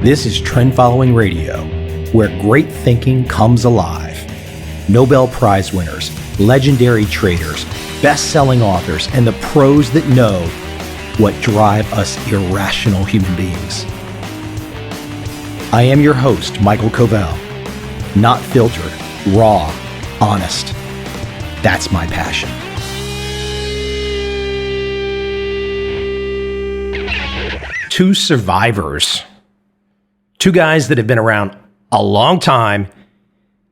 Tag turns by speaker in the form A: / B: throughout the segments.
A: This is Trend Following Radio, where great thinking comes alive. Nobel Prize winners, legendary traders, best-selling authors, and the pros that know what drive us irrational human beings. I am your host, Michael Covel. Not filtered, raw, honest. That's my passion. Two survivors. Two guys that have been around a long time,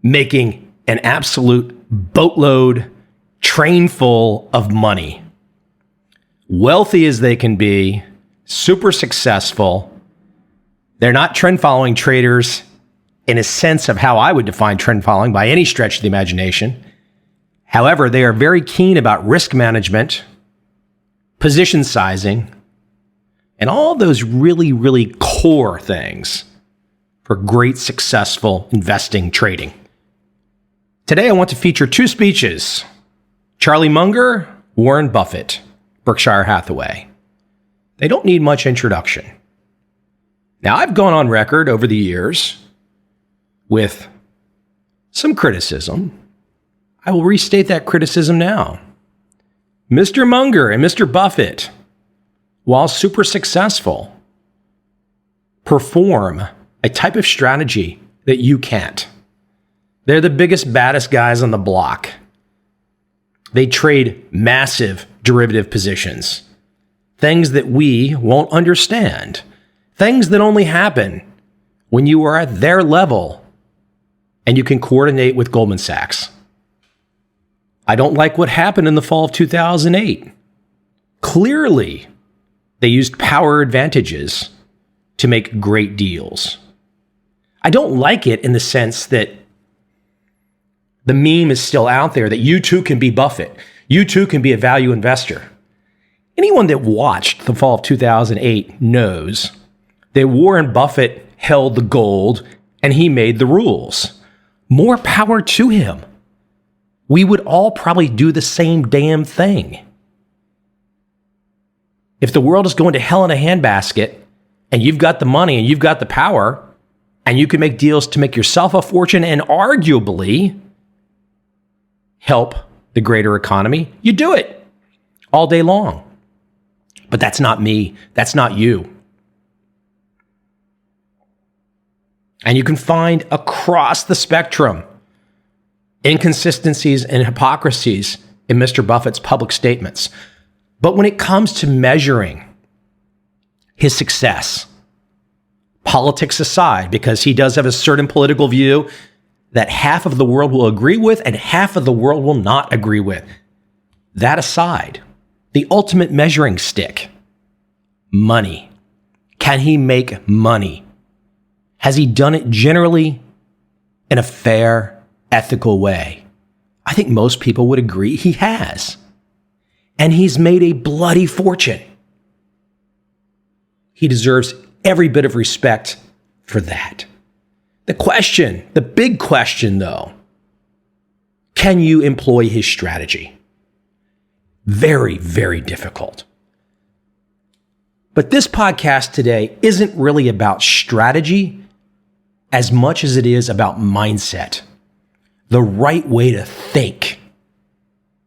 A: making an absolute boatload, train full of money. Wealthy as they can be, super successful. They're not trend following traders in a sense of how I would define trend following by any stretch of the imagination. However, they are very keen about risk management, position sizing, and all those really, really core things for great, successful investing trading. Today, I want to feature two speeches. Charlie Munger, Warren Buffett, Berkshire Hathaway. They don't need much introduction. Now, I've gone on record over the years with some criticism. I will restate that criticism now. Mr. Munger and Mr. Buffett, while super successful, perform a type of strategy that you can't. They're the biggest, baddest guys on the block. They trade massive derivative positions, things that we won't understand, things that only happen when you are at their level and you can coordinate with Goldman Sachs. I don't like what happened in the fall of 2008. Clearly, they used power advantages to make great deals. I don't like it in the sense that the meme is still out there that you too can be Buffett. You too can be a value investor. Anyone that watched the fall of 2008 knows that Warren Buffett held the gold and he made the rules. More power to him. We would all probably do the same damn thing. If the world is going to hell in a handbasket and you've got the money and you've got the power and you can make deals to make yourself a fortune and arguably help the greater economy, you do it all day long. But that's not me. That's not you. And you can find across the spectrum inconsistencies and hypocrisies in Mr. Buffett's public statements. But when it comes to measuring his success, politics aside, because he does have a certain political view that half of the world will agree with and half of the world will not agree with. That aside, the ultimate measuring stick, money. Can he make money? Has he done it generally in a fair, ethical way? I think most people would agree he has. And he's made a bloody fortune. He deserves every bit of respect for that. The big question though, can you employ his strategy? Very, very difficult. But this podcast today isn't really about strategy as much as it is about mindset, the right way to think.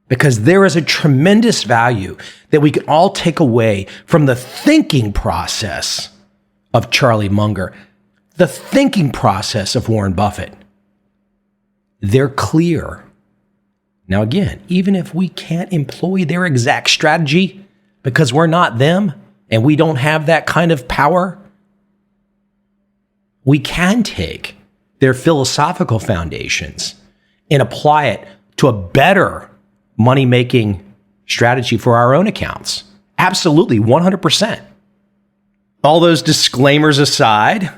A: Because there is a tremendous value that we can all take away from the thinking process of Charlie Munger, the thinking process of Warren Buffett. They're clear. Now again, even if we can't employ their exact strategy because we're not them and we don't have that kind of power, we can take their philosophical foundations and apply it to a better money-making strategy for our own accounts. Absolutely, 100%. All those disclaimers aside,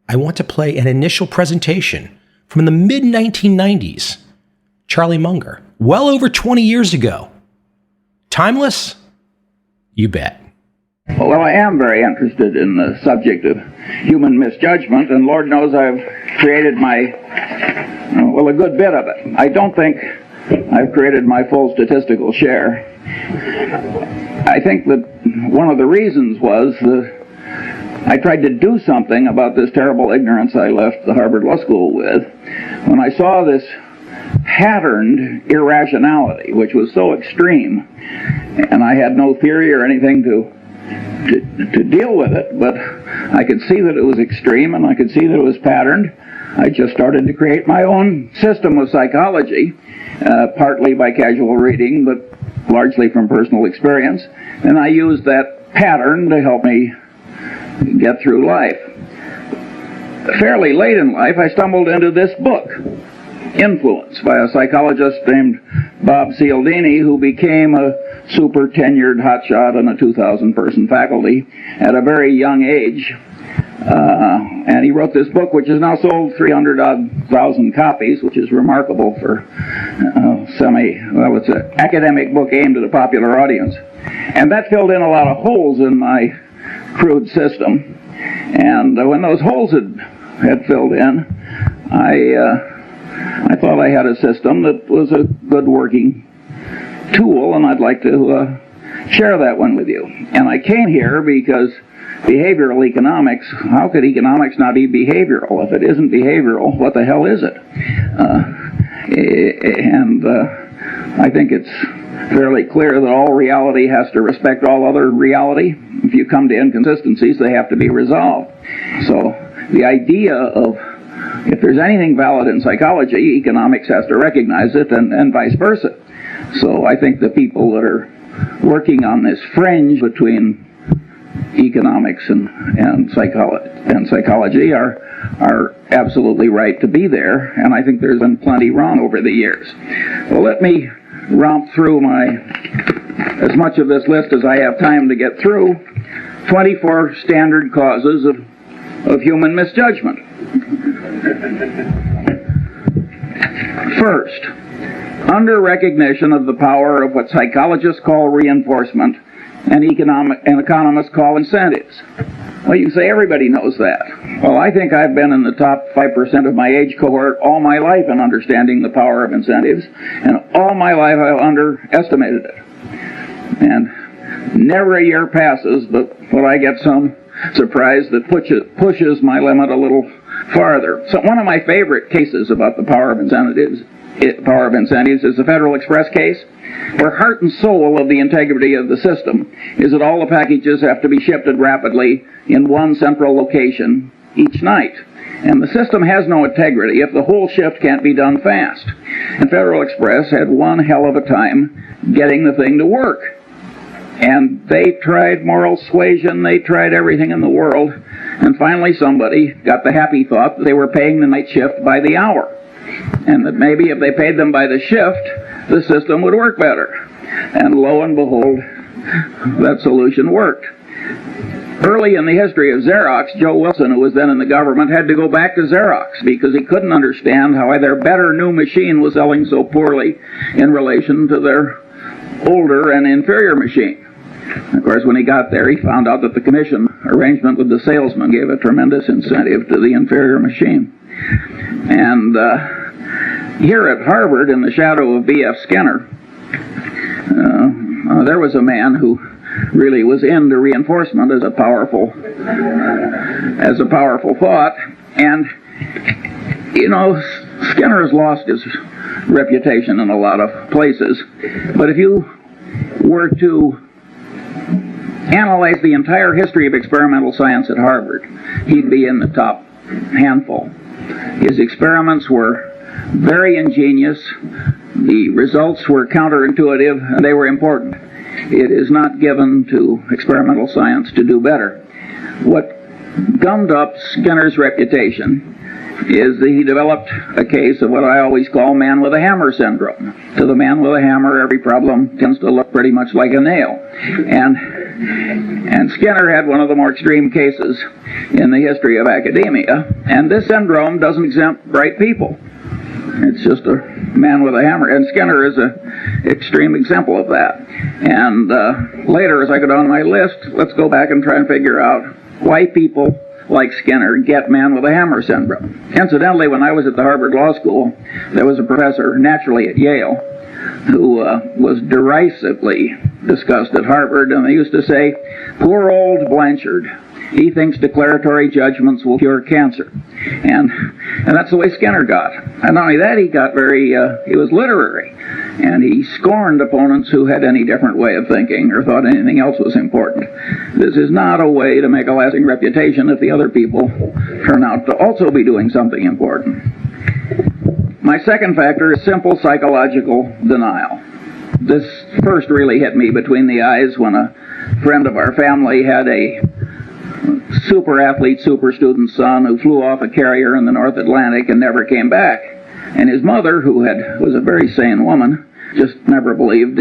A: I want to play an initial presentation from the mid-1990s. Charlie Munger, well over 20 years ago. Timeless? You bet.
B: Well, I am very interested in the subject of human misjudgment, and Lord knows I've created a good bit of it. I don't think I've created my full statistical share. I think that one of the reasons was the I tried to do something about this terrible ignorance I left the Harvard Law School with when I saw this patterned irrationality, which was so extreme, and I had no theory or anything to deal with it, but I could see that it was extreme and I could see that it was patterned. I just started to create my own system of psychology, partly by casual reading, but largely from personal experience, and I used that pattern to help me get through life. Fairly late in life, I stumbled into this book, Influence, by a psychologist named Bob Cialdini, who became a super tenured hotshot on a 2,000-person faculty at a very young age. And he wrote this book, which has now sold 300,000 copies, which is remarkable for it's an academic book aimed at a popular audience. And that filled in a lot of holes in my crude system. And when those holes had filled in, I thought I had a system that was a good working tool, and I'd like to share that one with you. And I came here because behavioral economics, how could economics not be behavioral? If it isn't behavioral, what the hell is it? I think it's fairly clear that all reality has to respect all other reality. If you come to inconsistencies, they have to be resolved. So the idea of, if there's anything valid in psychology, economics has to recognize it, and vice versa. So I think the people that are working on this fringe between economics and psychology are absolutely right to be there, and I think there's been plenty wrong over the years. Well, let me romp through as much of this list as I have time to get through. 24 standard causes of human misjudgment. First, under recognition of the power of what psychologists call reinforcement and economists call incentives. Well, you say everybody knows that. Well, I think I've been in the top 5% of my age cohort all my life in understanding the power of incentives, and all my life I've underestimated it. And never a year passes but when I get some surprise that pushes my limit a little farther. So one of my favorite cases about the power of incentives is the Federal Express case, where heart and soul of the integrity of the system is that all the packages have to be shifted rapidly in one central location each night. And the system has no integrity if the whole shift can't be done fast. And Federal Express had one hell of a time getting the thing to work. And they tried moral suasion, they tried everything in the world, and finally somebody got the happy thought that they were paying the night shift by the hour, and that maybe if they paid them by the shift, the system would work better. And lo and behold, that solution worked. Early in the history of Xerox, Joe Wilson, who was then in the government, had to go back to Xerox because he couldn't understand how their better new machine was selling so poorly in relation to their older and inferior machine. Of course, when he got there, he found out that the commission arrangement with the salesman gave a tremendous incentive to the inferior machine. And here at Harvard, in the shadow of B.F. Skinner, there was a man who really was into reinforcement as a powerful thought. And, you know, Skinner has lost his reputation in a lot of places. But if you were to analyze the entire history of experimental science at Harvard, he'd be in the top handful. His experiments were very ingenious, the results were counterintuitive, and they were important. It is not given to experimental science to do better. What gummed up Skinner's reputation is that he developed a case of what I always call man with a hammer syndrome. To the man with a hammer, every problem tends to look pretty much like a nail. And Skinner had one of the more extreme cases in the history of academia, and this syndrome doesn't exempt bright people. It's just a man with a hammer, and Skinner is an extreme example of that. And later, as I go down my list, let's go back and try and figure out why people like Skinner get man with a hammer syndrome. Incidentally, when I was at the Harvard Law School, there was a professor, naturally at Yale, who was derisively discussed at Harvard, and they used to say, "Poor old Blanchard. He thinks declaratory judgments will cure cancer." And that's the way Skinner got. And not only that, he was literary. And he scorned opponents who had any different way of thinking or thought anything else was important. This is not a way to make a lasting reputation if the other people turn out to also be doing something important. My second factor is simple psychological denial. This first really hit me between the eyes when a friend of our family had a super athlete, super student son who flew off a carrier in the North Atlantic and never came back. And his mother, who was a very sane woman, just never believed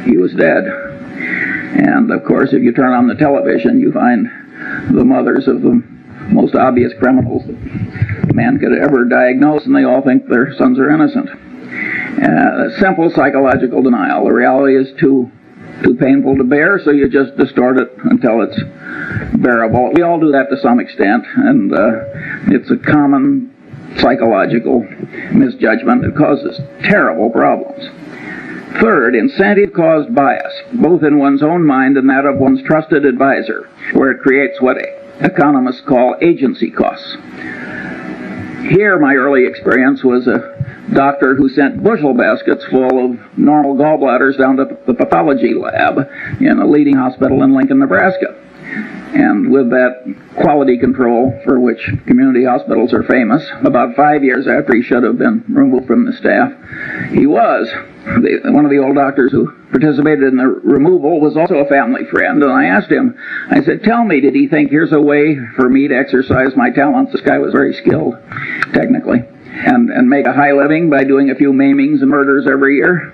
B: he was dead. And of course, if you turn on the television, you find the mothers of the most obvious criminals that man could ever diagnose, and they all think their sons are innocent. Simple psychological denial. The reality is too painful to bear, so you just distort it until it's bearable. We all do that to some extent, and it's a common psychological misjudgment that causes terrible problems. Third, incentive-caused bias, both in one's own mind and that of one's trusted advisor, where it creates what economists call agency costs. Here, my early experience was a doctor who sent bushel baskets full of normal gallbladders down to the pathology lab in a leading hospital in Lincoln, Nebraska. And with that quality control for which community hospitals are famous, about 5 years after he should have been removed from the staff, he was. One of the old doctors who participated in the removal was also a family friend, and I asked him, I said, "Tell me, did he think here's a way for me to exercise my talents?" This guy was very skilled, technically, and make a high living by doing a few maimings and murders every year,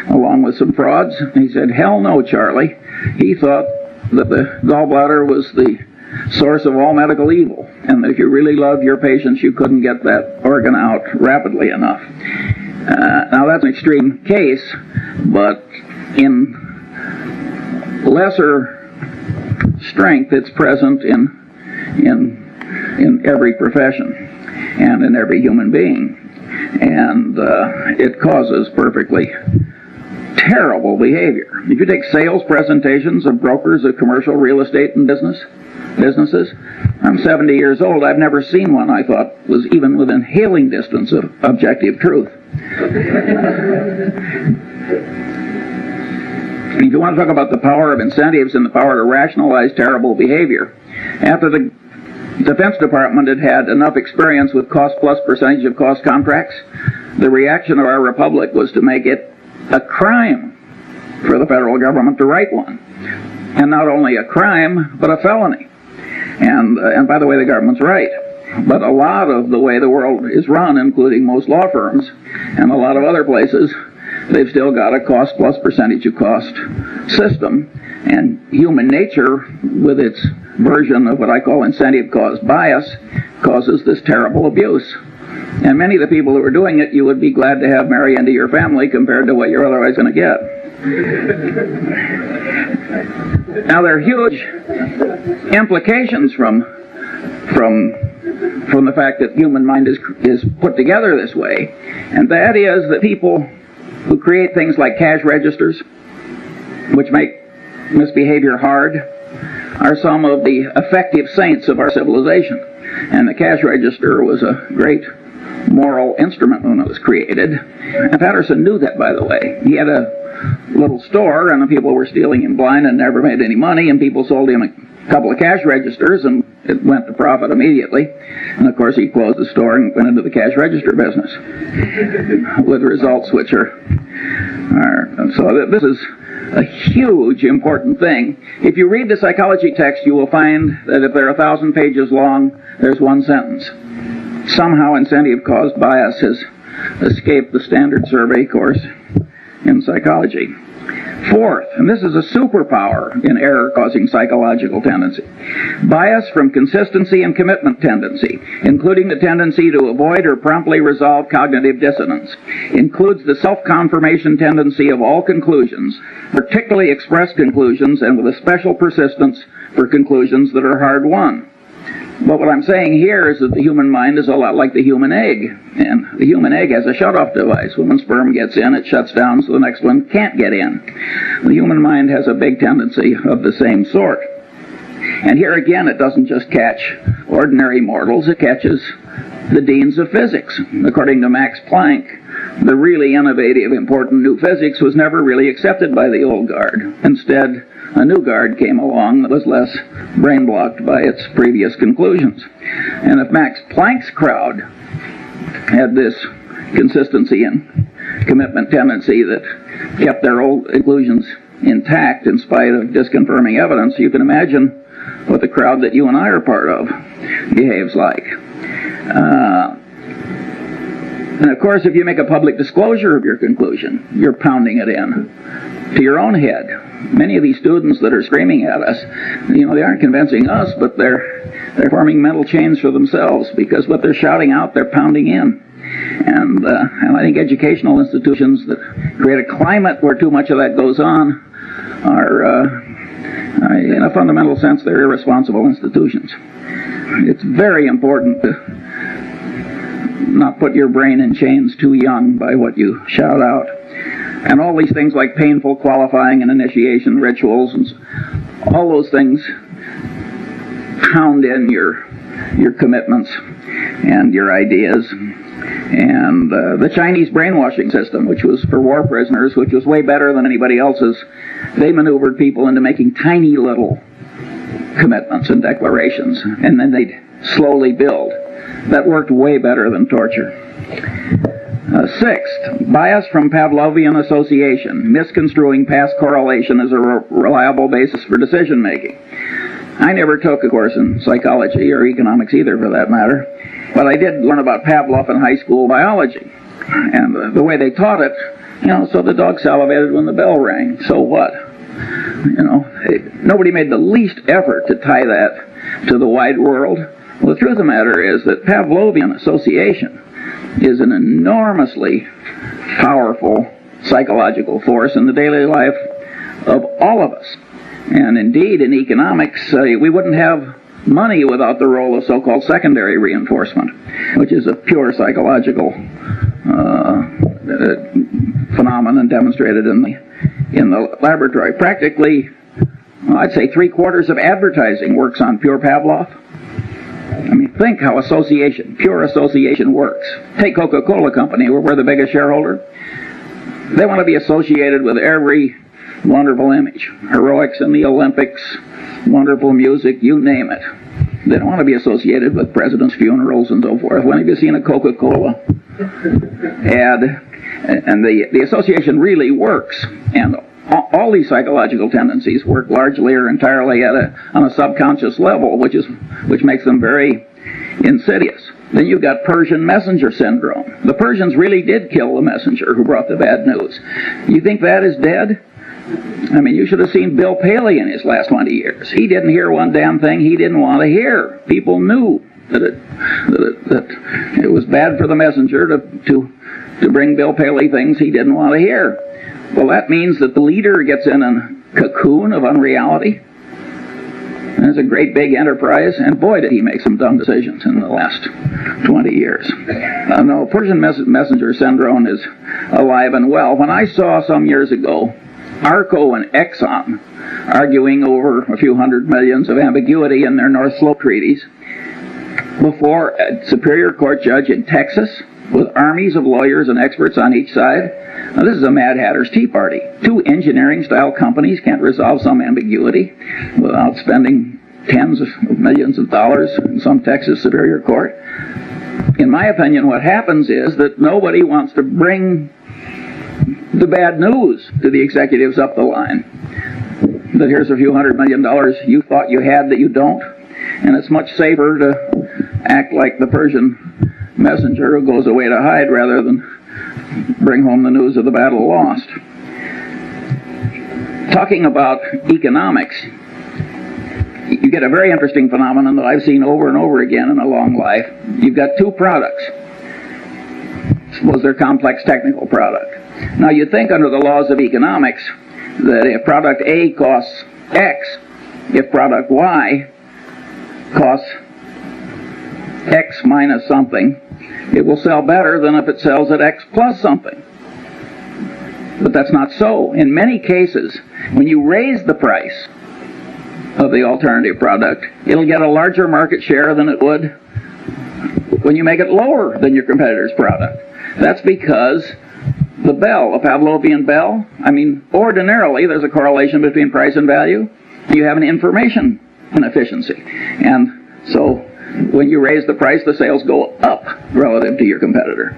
B: along with some frauds. And he said, "Hell no, Charlie." He thought that the gallbladder was the source of all medical evil, and that if you really loved your patients, you couldn't get that organ out rapidly enough. Now that's an extreme case, but in lesser strength, it's present in every profession and in every human being, and it causes perfectly terrible behavior. If you take sales presentations of brokers of commercial real estate and businesses, I'm 70 years old. I've never seen one I thought was even within hailing distance of objective truth. If you want to talk about the power of incentives and the power to rationalize terrible behavior, after the Defense Department had enough experience with cost plus percentage of cost contracts, the reaction of our republic was to make it a crime for the federal government to write one. And not only a crime, but a felony. And by the way, the government's right. But a lot of the way the world is run, including most law firms and a lot of other places, they've still got a cost plus percentage of cost system. And human nature, with its version of what I call incentive-caused bias, causes this terrible abuse. And many of the people who are doing it, you would be glad to have marry into your family compared to what you're otherwise going to get. Now, there are huge implications from the fact that human mind is put together this way, and that is that people who create things like cash registers, which make misbehavior hard, are some of the effective saints of our civilization. And the cash register was a great moral instrument when it was created. And Patterson knew that, by the way. He had a little store, and the people were stealing him blind and never made any money, and people sold him a couple of cash registers, and it went to profit immediately. And of course, he closed the store and went into the cash register business with results which are so this is a huge important thing. If you read the psychology text, you will find that if they're 1,000 pages long, there's one sentence. Somehow incentive-caused bias has escaped the standard survey course in psychology. Fourth, and this is a superpower in error-causing psychological tendency, bias from consistency and commitment tendency, including the tendency to avoid or promptly resolve cognitive dissonance, includes the self-confirmation tendency of all conclusions, particularly expressed conclusions, and with a special persistence for conclusions that are hard-won. But what I'm saying here is that the human mind is a lot like the human egg. And the human egg has a shut-off device. When one sperm gets in, it shuts down so the next one can't get in. The human mind has a big tendency of the same sort. And here again, it doesn't just catch ordinary mortals, it catches the deans of physics. According to Max Planck, the really innovative, important new physics was never really accepted by the old guard. Instead, a new guard came along that was less brain-blocked by its previous conclusions. And if Max Planck's crowd had this consistency and commitment tendency that kept their old conclusions intact in spite of disconfirming evidence, you can imagine what the crowd that you and I are part of behaves like. And of course, if you make a public disclosure of your conclusion, you're pounding it in to your own head. Many of these students that are screaming at us, they aren't convincing us, but they're forming mental chains for themselves, because what they're shouting out, they're pounding in. And I think educational institutions that create a climate where too much of that goes on are, in a fundamental sense, they're irresponsible institutions. It's very important to not put your brain in chains too young by what you shout out. And all these things like painful qualifying and initiation rituals, and all those things pound in your commitments and your ideas. And the Chinese brainwashing system, which was for war prisoners, which was way better than anybody else's, they maneuvered people into making tiny little commitments and declarations, and then they'd slowly build. That worked way better than torture. Sixth, bias from Pavlovian association, misconstruing past correlation as a reliable basis for decision making. I never took a course in psychology or economics either, for that matter, but I did learn about Pavlov in high school biology. And the way they taught it, so the dog salivated when the bell rang. So what? Nobody made the least effort to tie that to the wide world. Well, the truth of the matter is that Pavlovian association is an enormously powerful psychological force in the daily life of all of us. And indeed, in economics, we wouldn't have money without the role of so-called secondary reinforcement, which is a pure psychological phenomenon demonstrated in the laboratory. Practically, I'd say 3/4 of advertising works on pure Pavlov. I mean, think how pure association works. Take Coca-Cola Company, where we're the biggest shareholder. They want to be associated with every wonderful image. Heroics in the Olympics, wonderful music, you name it. They don't want to be associated with presidents' funerals and so forth. When have you seen a Coca-Cola ad? And the association really works. And all these psychological tendencies work largely or entirely on a subconscious level, which makes them very insidious. Then you've got Persian messenger syndrome. The Persians really did kill the messenger who brought the bad news. You think that is dead? I mean, you should have seen Bill Paley in his last 20 years. He didn't hear one damn thing he didn't want to hear. People knew that it was bad for the messenger to bring Bill Paley things he didn't want to hear. Well, that means that the leader gets in a cocoon of unreality. And it's a great big enterprise, and boy, did he make some dumb decisions in the last 20 years. No, Persian messenger syndrome is alive and well. When I saw some years ago Arco and Exxon arguing over a few hundred millions of ambiguity in their North Slope treaties before a Superior Court judge in Texas with armies of lawyers and experts on each side. Now, this is a Mad Hatter's Tea Party. Two engineering-style companies can't resolve some ambiguity without spending tens of millions of dollars in some Texas Superior Court. In my opinion, what happens is that nobody wants to bring the bad news to the executives up the line. That here's a few $100 million you thought you had that you don't. And it's much safer to act like the Persian messenger who goes away to hide rather than bring home the news of the battle lost. Talking about economics, you get a very interesting phenomenon that I've seen over and over again in a long life. You've got two products. Suppose they're complex technical product. Now, you'd think under the laws of economics that if product A costs X, if product Y costs X minus something, it will sell better than if it sells at X plus something. But that's not so. In many cases, when you raise the price of the alternative product, it'll get a larger market share than it would when you make it lower than your competitor's product. That's because the bell, a Pavlovian bell, ordinarily there's a correlation between price and value. You have an information inefficiency. And so when you raise the price, the sales go up relative to your competitor.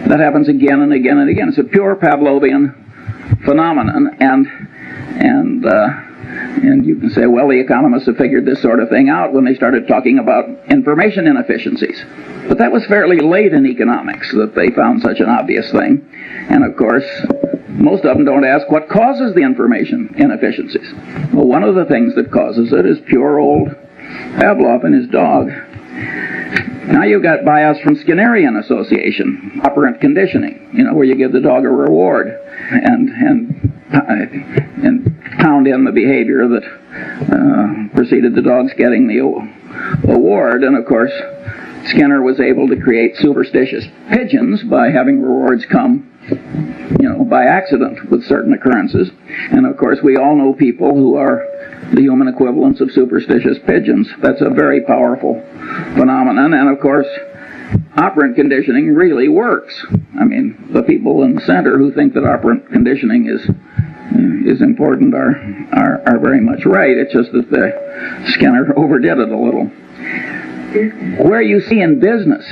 B: That happens again and again and again. It's a pure Pavlovian phenomenon, and you can say, well, the economists have figured this sort of thing out when they started talking about information inefficiencies. But that was fairly late in economics that they found such an obvious thing. And of course, most of them don't ask what causes the information inefficiencies. Well, one of the things that causes it is pure old Pavlov and his dog. Now you've got bias from Skinnerian association, operant conditioning, where you give the dog a reward and pound in the behavior that preceded the dog's getting the award. And of course, Skinner was able to create superstitious pigeons by having rewards come, by accident with certain occurrences. And of course, we all know people who are the human equivalents of superstitious pigeons. That's a very powerful phenomenon. And of course, operant conditioning really works. The people in the center who think that operant conditioning is important are very much right. It's just that Skinner overdid it a little. Where you see in business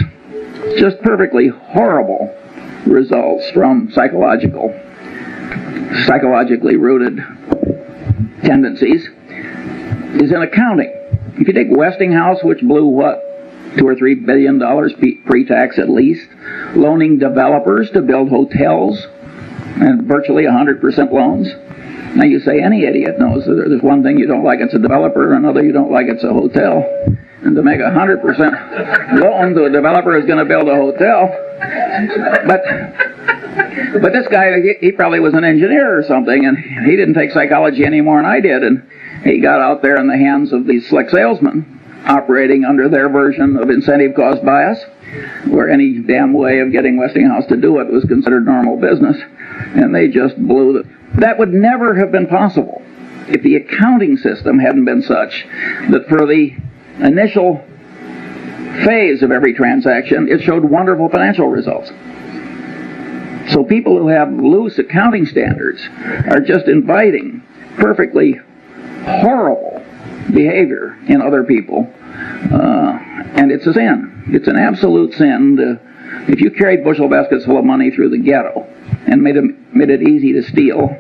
B: just perfectly horrible results from psychologically rooted tendencies is in accounting. If you take Westinghouse, which blew $2 or $3 billion pre-tax at least, loaning developers to build hotels and virtually 100% loans. Now you say any idiot knows that there's one thing you don't like, it's a developer, and another you don't like, it's a hotel. And to make 100% loan to a developer who's going to build a hotel. But this guy, he probably was an engineer or something, and he didn't take psychology any more than I did, and he got out there in the hands of these slick salesmen operating under their version of incentive cost bias, where any damn way of getting Westinghouse to do it was considered normal business, and they just blew it. That would never have been possible if the accounting system hadn't been such that for the initial phase of every transaction, it showed wonderful financial results. So people who have loose accounting standards are just inviting perfectly horrible behavior in other people, and it's a sin. It's an absolute sin. If you carried bushel baskets full of money through the ghetto and made it easy to steal,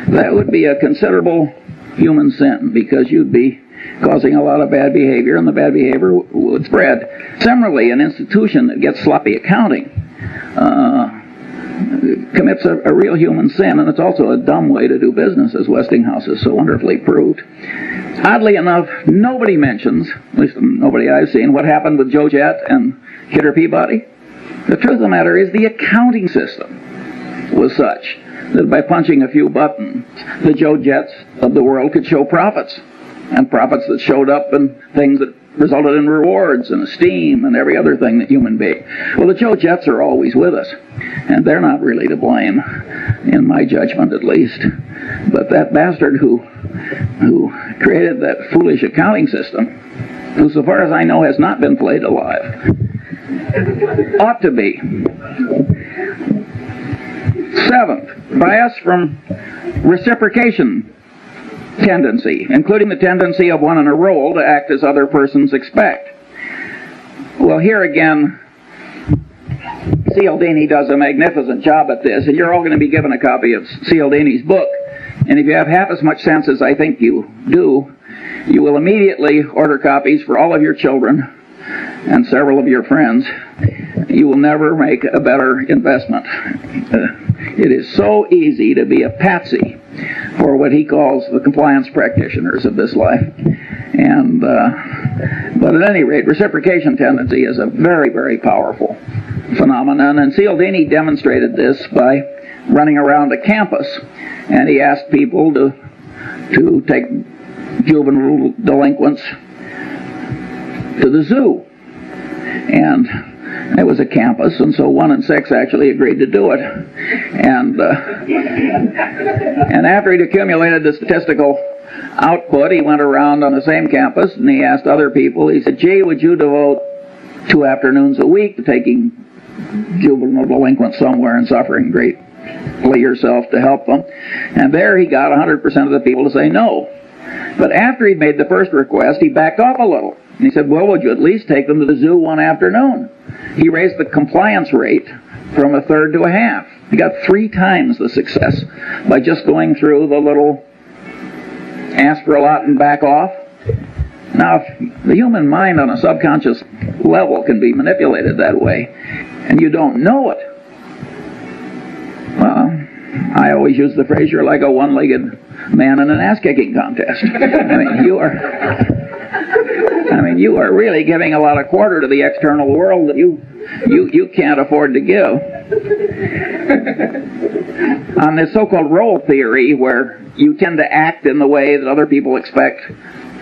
B: that would be a considerable human sin, because you'd be causing a lot of bad behavior, and the bad behavior would spread. Similarly, an institution that gets sloppy accounting commits a real human sin, and it's also a dumb way to do business, as Westinghouse has so wonderfully proved. Oddly enough, nobody mentions, at least nobody I've seen, what happened with Joe Jett and Kidder Peabody. The truth of the matter is the accounting system was such that by punching a few buttons, the Joe Jetts of the world could show profits, and profits that showed up in things that resulted in rewards and esteem and every other thing that human being. Well, the Joe Jetts are always with us, and they're not really to blame, in my judgment at least. But that bastard who created that foolish accounting system, who, so far as I know, has not been flayed alive, ought to be. Seventh, bias from reciprocation tendency, including the tendency of one in a role to act as other persons expect. Well, here again, Cialdini does a magnificent job at this, and you're all going to be given a copy of Cialdini's book. And if you have half as much sense as I think you do, you will immediately order copies for all of your children and several of your friends. You will never make a better investment. It is so easy to be a patsy for what he calls the compliance practitioners of this life. And but at any rate, reciprocation tendency is a very, very powerful phenomenon, and Cialdini demonstrated this by running around a campus, and he asked people to take juvenile delinquents to the zoo. And it was a campus, and so 1 in 6 actually agreed to do it. And after he'd accumulated the statistical output, he went around on the same campus and he asked other people, he said, gee, would you devote 2 afternoons a week to taking juvenile delinquents somewhere and suffering greatly yourself to help them? And there he got 100% of the people to say no. But after he'd made the first request, he backed off a little. And he said, well, would you at least take them to the zoo 1 afternoon? He raised the compliance rate from 1/3 to 1/2. He got 3 times the success by just going through the little ask for a lot and back off. Now, if the human mind on a subconscious level can be manipulated that way, and you don't know it, well, I always use the phrase, you're like a one-legged man in an ass-kicking contest. You are really giving a lot of quarter to the external world that you can't afford to give. On this so-called role theory, where you tend to act in the way that other people expect,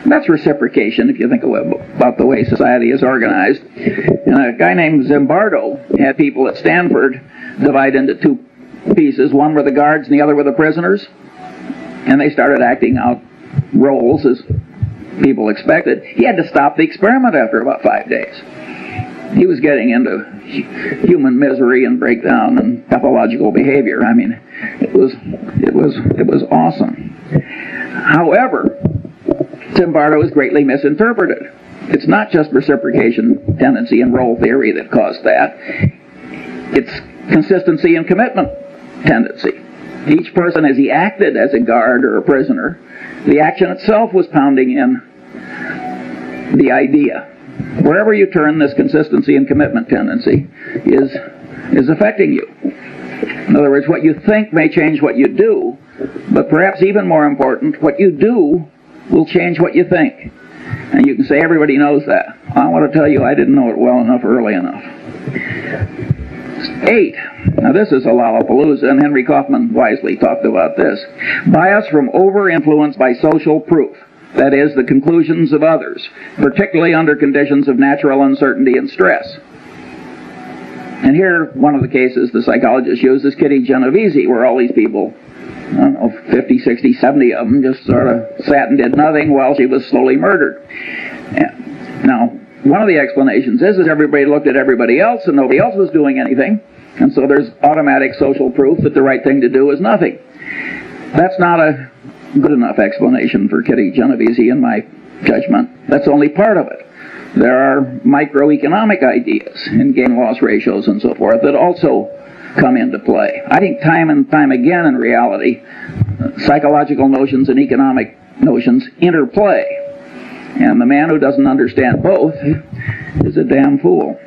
B: that's reciprocation if you think about the way society is organized. And a guy named Zimbardo had people at Stanford divide into 2 pieces. One were the guards and the other were the prisoners. And they started acting out roles as people expected. He had to stop the experiment after about 5 days. He was getting into human misery and breakdown and pathological behavior. I mean, it was awesome. However, Zimbardo is greatly misinterpreted. It's not just reciprocation tendency and role theory that caused that. It's consistency and commitment tendency. Each person, as he acted as a guard or a prisoner, the action itself was pounding in the idea. Wherever you turn, this consistency and commitment tendency is affecting you. In other words, what you think may change what you do, but perhaps even more important, what you do will change what you think. And you can say, everybody knows that. I want to tell you, I didn't know it well enough early enough. 8. Now this is a Lollapalooza, and Henry Kaufman wisely talked about this. Bias from over-influence by social proof. That is, the conclusions of others, particularly under conditions of natural uncertainty and stress. And here, one of the cases the psychologist used is Kitty Genovese, where all these people, I don't know, 50, 60, 70 of them just sort of sat and did nothing while she was slowly murdered. Now, one of the explanations is everybody looked at everybody else and nobody else was doing anything, and so there's automatic social proof that the right thing to do is nothing. That's not a good enough explanation for Kitty Genovese, in my judgment. That's only part of it. There are microeconomic ideas in gain-loss ratios and so forth that also come into play. I think time and time again in reality, psychological notions and economic notions interplay. And the man who doesn't understand both is a damn fool.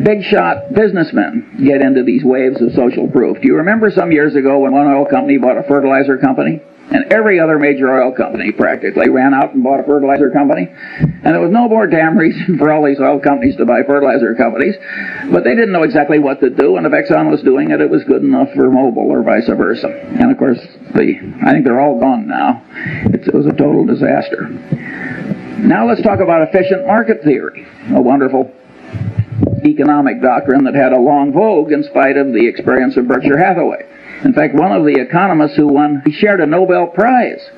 B: Big shot businessmen get into these waves of social proof. Do you remember some years ago when one oil company bought a fertilizer company? And every other major oil company practically ran out and bought a fertilizer company. And there was no more damn reason for all these oil companies to buy fertilizer companies. But they didn't know exactly what to do, and if Exxon was doing it, it was good enough for Mobil or vice versa. And of course, I think they're all gone now. It was a total disaster. Now let's talk about efficient market theory, a wonderful economic doctrine that had a long vogue in spite of the experience of Berkshire Hathaway. In fact, one of the economists who won, he shared a Nobel Prize.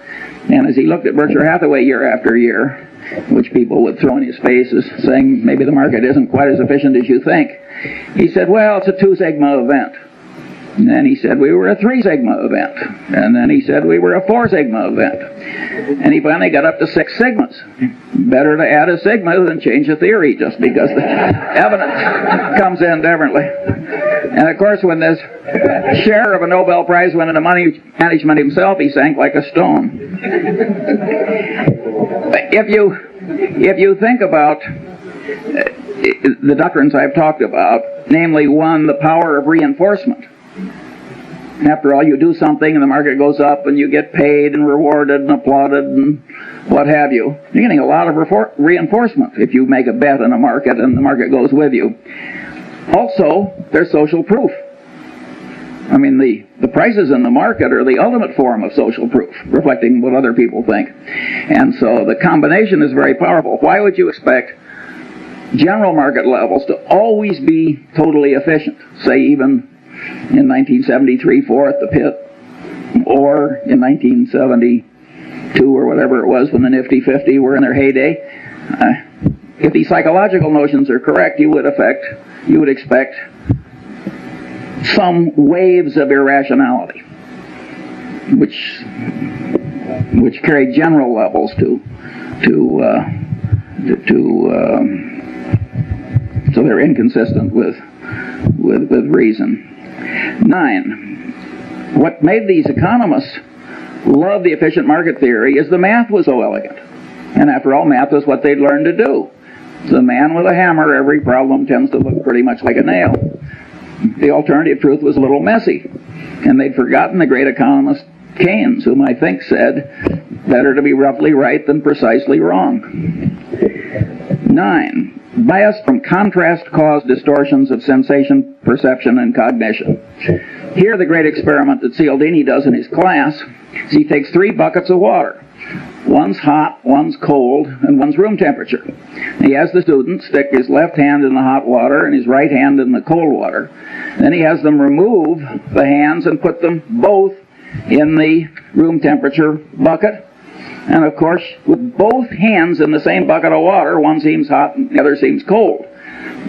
B: And as he looked at Berkshire Hathaway year after year, which people would throw in his face as saying maybe the market isn't quite as efficient as you think, he said, well, it's a 2 sigma event. And then he said we were a 3 sigma event. And then he said we were a 4 sigma event. And he finally got up to 6 sigmas. Better to add a sigma than change a theory, just because the evidence comes in differently. And of course, when this share of a Nobel Prize went into money management himself, he sank like a stone. If you think about the doctrines I've talked about, namely, 1, the power of reinforcement. After all, you do something and the market goes up and you get paid and rewarded and applauded and what have you. You're getting a lot of reinforcement if you make a bet in a market and the market goes with you. Also, there's social proof. I mean, the prices in the market are the ultimate form of social proof, reflecting what other people think. And so the combination is very powerful. Why would you expect general market levels to always be totally efficient, say even in 1973-4 at the pit, or in 1972 or whatever it was when the Nifty 50 were in their heyday? If these psychological notions are correct, you would expect some waves of irrationality, which carry general levels so they're inconsistent with reason. 9. What made these economists love the efficient market theory is the math was so elegant. And after all, math is what they'd learned to do. As a man with a hammer, every problem tends to look pretty much like a nail. The alternative truth was a little messy. And they'd forgotten the great economist Keynes, whom I think said, better to be roughly right than precisely wrong. 9. Bias from contrast cause distortions of sensation, perception, and cognition. Here the great experiment that Cialdini does in his class is he takes 3 buckets of water. One's hot, one's cold, and one's room temperature. He has the student stick his left hand in the hot water and his right hand in the cold water. Then he has them remove the hands and put them both in the room temperature bucket. And of course, with both hands in the same bucket of water, one seems hot and the other seems cold,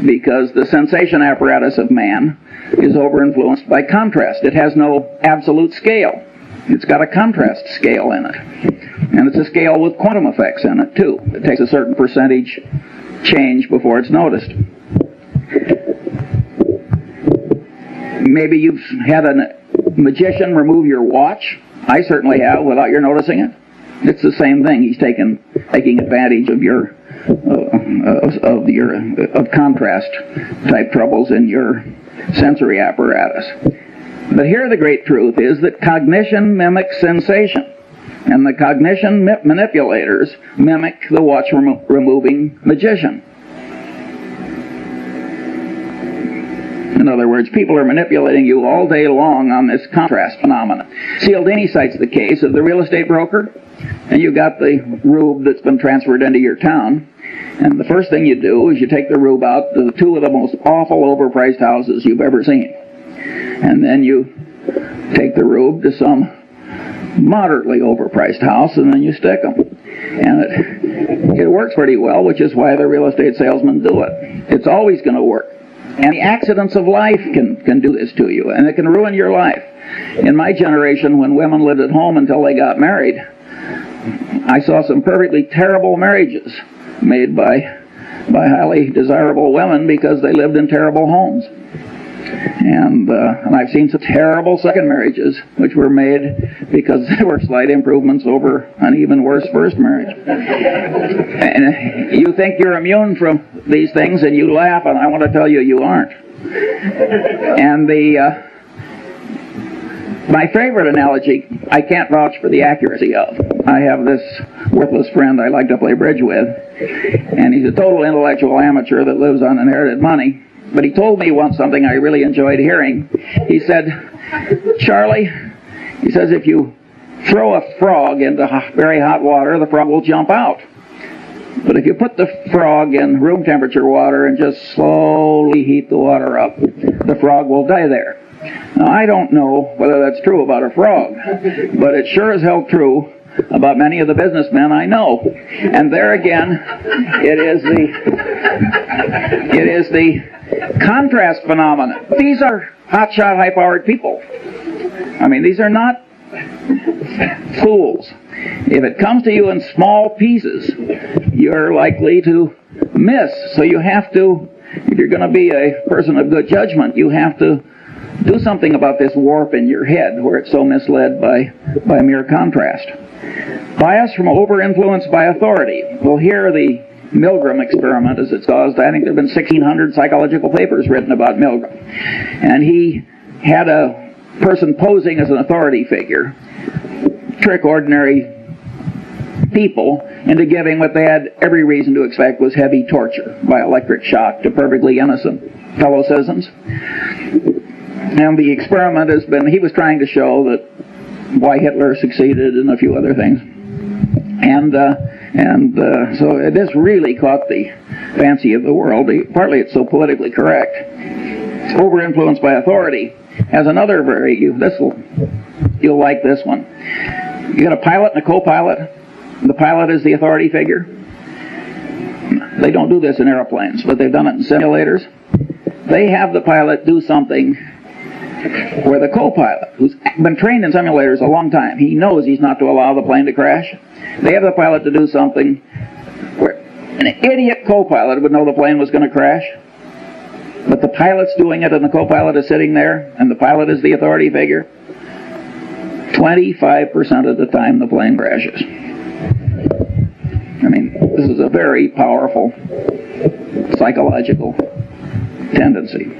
B: because the sensation apparatus of man is over-influenced by contrast. It has no absolute scale. It's got a contrast scale in it. And it's a scale with quantum effects in it, too. It takes a certain percentage change before it's noticed. Maybe you've had a magician remove your watch. I certainly have, without your noticing it. It's the same thing. He's taking advantage of your contrast type troubles in your sensory apparatus. But here the great truth is that cognition mimics sensation, and the cognition manipulators mimic the watch removing magician. In other words, people are manipulating you all day long on this contrast phenomenon. Cialdini cites the case of the real estate broker, and you got the rube that's been transferred into your town, and the first thing you do is you take the rube out to 2 of the most awful overpriced houses you've ever seen. And then you take the rube to some moderately overpriced house, and then you stick them. And it works pretty well, which is why the real estate salesmen do it. It's always going to work. And the accidents of life can do this to you, and it can ruin your life. In my generation, when women lived at home until they got married, I saw some perfectly terrible marriages made by highly desirable women because they lived in terrible homes. And I've seen some terrible second marriages which were made because there were slight improvements over an even worse first marriage. And you think you're immune from these things, and you laugh, and I want to tell you, you aren't. And my favorite analogy, I can't vouch for the accuracy of. I have this worthless friend I like to play bridge with, and he's a total intellectual amateur that lives on inherited money. But he told me once something I really enjoyed hearing. He said, Charlie, he says, if you throw a frog into very hot water, the frog will jump out. But if you put the frog in room temperature water and just slowly heat the water up, the frog will die there. Now, I don't know whether that's true about a frog, but it sure as hell true about many of the businessmen I know. And there again, it is the contrast phenomenon. These are hotshot, high-powered people. I mean, these are not fools. If it comes to you in small pieces, you're likely to miss. So you have to, if you're going to be a person of good judgment, you have to do something about this warp in your head where it's so misled by mere contrast. Bias from over-influence by authority. Well, here the Milgram experiment, as it's caused, I think there have been 1,600 psychological papers written about Milgram. And he had a person posing as an authority figure trick ordinary people into giving what they had every reason to expect was heavy torture by electric shock to perfectly innocent fellow citizens. And the experiment has been, he was trying to show that why Hitler succeeded and a few other things. And so this really caught the fancy of the world. Partly it's so politically correct. It's over-influenced by authority. Has another you'll like this one. You got a pilot and a co-pilot. The pilot is the authority figure. They don't do this in airplanes, but they've done it in simulators. They have the pilot do something where the co-pilot, who's been trained in simulators a long time, he knows he's not to allow the plane to crash. They have the pilot to do something where an idiot co-pilot would know the plane was going to crash, but the pilot's doing it and the co-pilot is sitting there, and the pilot is the authority figure. 25% of the time the plane crashes. I mean, this is a very powerful psychological tendency.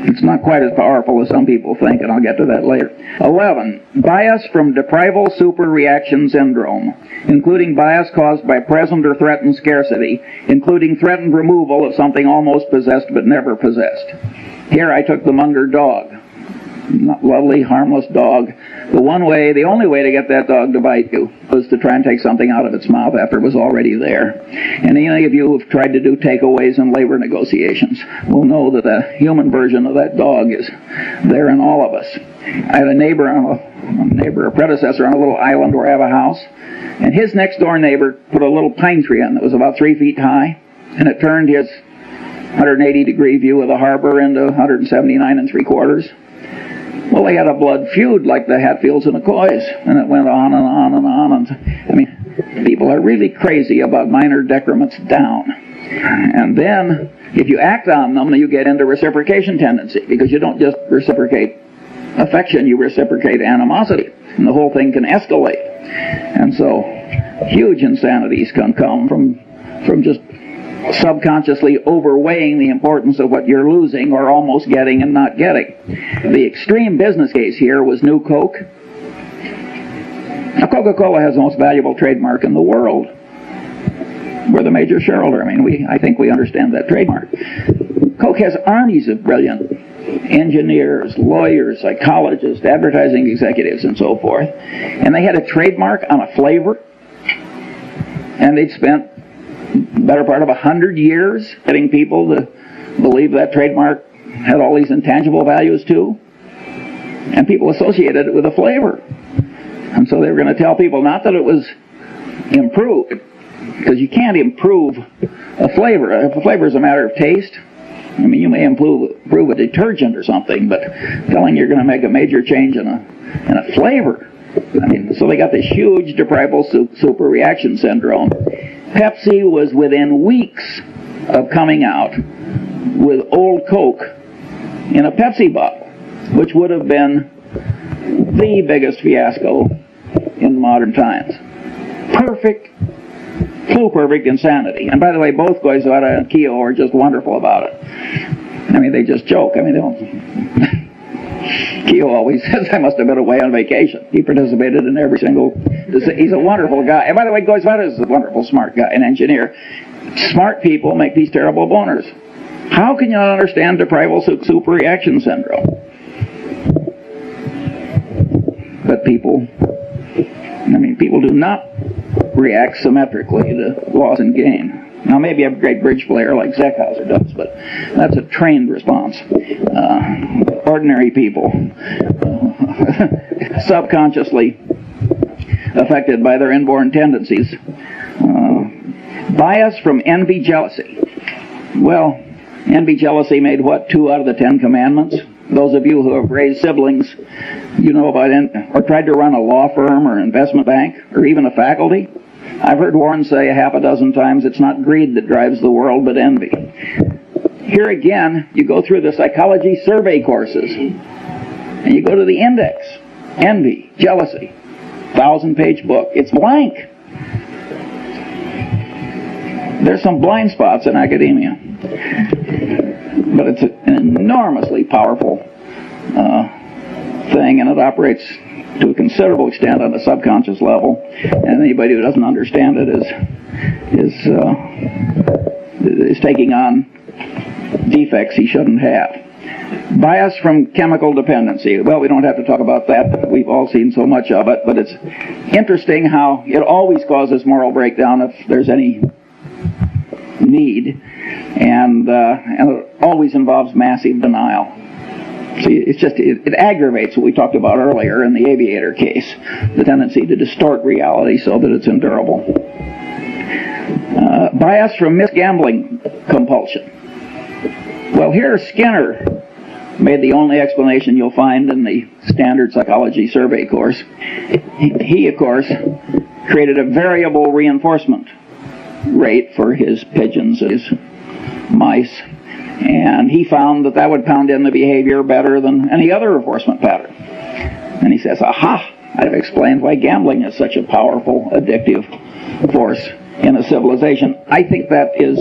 B: It's not quite as powerful as some people think, and I'll get to that later. 11. Bias from deprival superreaction syndrome, including bias caused by present or threatened scarcity, including threatened removal of something almost possessed but never possessed. Here I took the Munger dog. Lovely, harmless dog. The only way to get that dog to bite you was to try and take something out of its mouth after it was already there. And any of you who've tried to do takeaways in labor negotiations will know that the human version of that dog is there in all of us. I had a predecessor on a little island where I have a house, and his next door neighbor put a little pine tree in that was about 3 feet high, and it turned his 180-degree view of the harbor into 179 3/4. Well, they had a blood feud like the Hatfields and McCoys, and it went on and on and on. And I mean, people are really crazy about minor decrements down. And then, if you act on them, you get into reciprocation tendency, because you don't just reciprocate affection, you reciprocate animosity, and the whole thing can escalate. And so, huge insanities can come from just subconsciously overweighing the importance of what you're losing or almost getting and not getting. The extreme business case here was New Coke. Now, Coca-Cola has the most valuable trademark in the world. We're the major shareholder. I mean, I think we understand that trademark. Coke has armies of brilliant engineers, lawyers, psychologists, advertising executives, and so forth. And they had a trademark on a flavor, and they'd spent better part of 100 years getting people to believe that trademark had all these intangible values too, and people associated it with a flavor. And so they were going to tell people not that it was improved, because you can't improve a flavor. If a flavor is a matter of taste, I mean, you may improve a detergent or something, but telling you're going to make a major change in a flavor, I mean, so they got this huge deprival superreaction syndrome. Pepsi was within weeks of coming out with Old Coke in a Pepsi bottle, which would have been the biggest fiasco in modern times. Perfect insanity. And by the way, both Goizueta and Keogh are just wonderful about it. I mean, they just joke. I mean, they don't... Keogh always says, I must have been away on vacation. He participated in every single... He's a wonderful guy. And by the way, Goizueta is a wonderful, smart guy, an engineer. Smart people make these terrible boners. How can you not understand deprival superreaction syndrome? But people do not react symmetrically to loss and gain. Now, maybe a great bridge player like Zeckhauser does, but that's a trained response. Ordinary people, subconsciously affected by their inborn tendencies. Bias from envy, jealousy. Well, envy, jealousy made what, 2 out of the 10 commandments? Those of you who have raised siblings, you know about or tried to run a law firm or investment bank or even a faculty. I've heard Warren say 6 times, it's not greed that drives the world, but envy. Here again, you go through the psychology survey courses, and you go to the index, envy, jealousy, 1,000-page book. It's blank. There's some blind spots in academia, but it's an enormously powerful thing, and it operates to a considerable extent on a subconscious level, and anybody who doesn't understand it is taking on defects he shouldn't have. Bias from chemical dependency. Well, we don't have to talk about that. We've all seen so much of it, but it's interesting how it always causes moral breakdown if there's any need, and it always involves massive denial. See, it aggravates what we talked about earlier in the aviator case, the tendency to distort reality so that it's endurable. Bias from misgambling compulsion. Well, here Skinner made the only explanation you'll find in the standard psychology survey course. He, of course, created a variable reinforcement rate for his pigeons, his mice, and he found that would pound in the behavior better than any other reinforcement pattern. And he says, aha, I've explained why gambling is such a powerful, addictive force in a civilization. I think that is,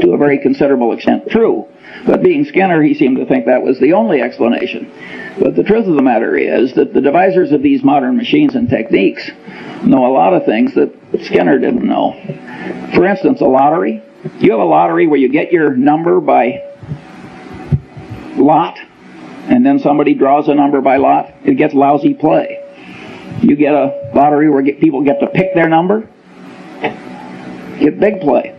B: to a very considerable extent, true. But being Skinner, he seemed to think that was the only explanation. But the truth of the matter is that the devisers of these modern machines and techniques know a lot of things that Skinner didn't know. For instance, a lottery. You have a lottery where you get your number by lot, and then somebody draws a number by lot. It gets lousy play. You get a lottery where people get to pick their number. Get big play.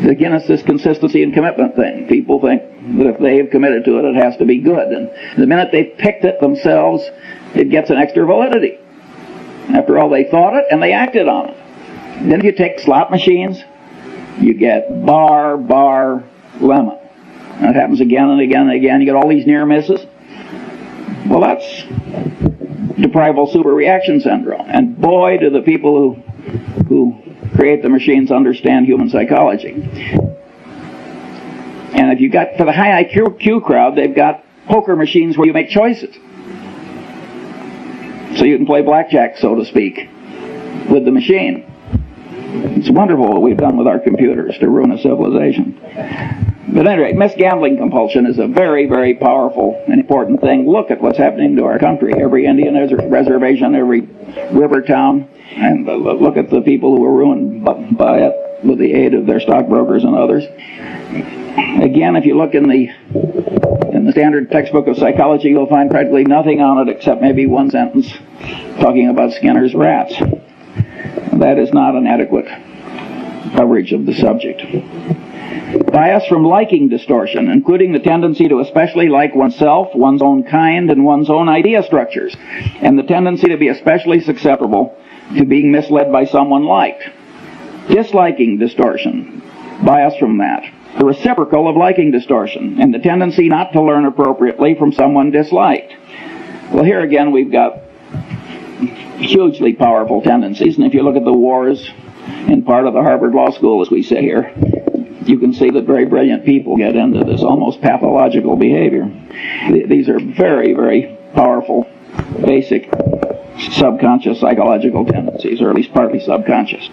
B: Again, it's this consistency and commitment thing. People think that if they've committed to it, it has to be good. And the minute they've picked it themselves, it gets an extra validity. After all, they thought it and they acted on it. Then if you take slot machines, you get bar, lemon. And it happens again and again and again. You get all these near misses. Well, that's deprival superreaction syndrome. And boy, do the people who create the machines understand human psychology. And if you got, for the high IQ crowd, they've got poker machines where you make choices. So you can play blackjack, so to speak, with the machine. It's wonderful what we've done with our computers to ruin a civilization. But anyway, misgambling compulsion is a very, very powerful and important thing. Look at what's happening to our country. Every Indian reservation, every river town, and look at the people who are ruined by it with the aid of their stockbrokers and others. Again, if you look in the standard textbook of psychology, you'll find practically nothing on it except maybe one sentence talking about Skinner's rats. That is not an adequate coverage of the subject. Bias from liking distortion, including the tendency to especially like oneself, one's own kind, and one's own idea structures, and the tendency to be especially susceptible to being misled by someone liked. Disliking distortion, bias from that. The reciprocal of liking distortion, and the tendency not to learn appropriately from someone disliked. Well, here again we've got hugely powerful tendencies, and if you look at the wars in part of the Harvard Law School, as we say here, you can see that very brilliant people get into this almost pathological behavior. These are very, very powerful, basic, subconscious psychological tendencies, or at least partly subconscious.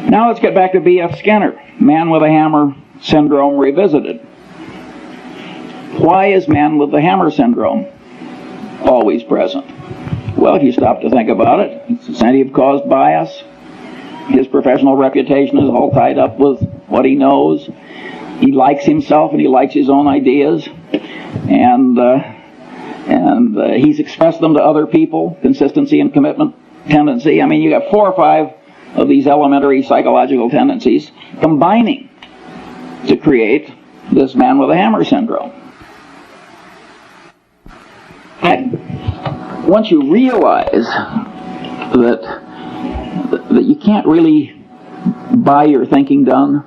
B: Now let's get back to B.F. Skinner, man with a hammer syndrome revisited. Why is man with the hammer syndrome always present? Well, if you stop to think about it, it's incentive-caused bias. His professional reputation is all tied up with what he knows. He likes himself and he likes his own ideas, and he's expressed them to other people. Consistency and commitment tendency. I mean, you got 4 or 5 of these elementary psychological tendencies combining to create this man with a hammer syndrome. And once you realize that you can't really buy your thinking done,